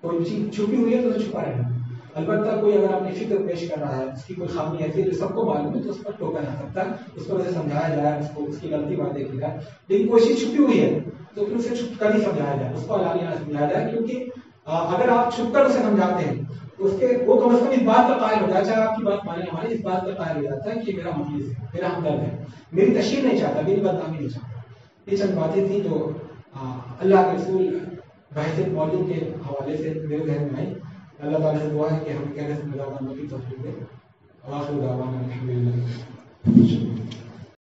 کوئی چیز چھپی ہوئی ہے تو اسے چھپا رہنا. البتہ کوئی اگر اپنی فکر پیش کر رہا ہے، اس کی کوئی خامی ایسی ہے جو سب کو معلوم ہے تو اس پر ٹوکا جا سکتا ہے، اس پر اسے سمجھایا جائے، اس کو اس کی غلطی بات دیکھی جائے. لیکن کوئی چیز چھپی ہوئی ہے تو پھر اسے چھپ کر ہی سمجھایا جائے، اس کو علانیہ نہ سمجھایا جائے. کیونکہ اگر آپ چھپ کر اسے سمجھاتے ہیں تو اس کے وہ کم از کم اس بات کا قائل ہو جائے، چاہے آپ کی بات مانے ہماری، اس بات کا قائل ہو جاتا ہے کہ میرا مخلص ہے، میرا ہمدرد ہے، میری تشہیر نہیں چاہتا، میری بدنامی نہیں چاہتا. یہ چند باتیں تھیں جو اللہ کے رسول بحث مولد کے حوالے سے میرے ذہن میں آئی. اللہ تعالیٰ سے دعا ہے کہ ہم کہنے سے مزاح کی توفیق دے. آخر دعوانا الحمدللہ.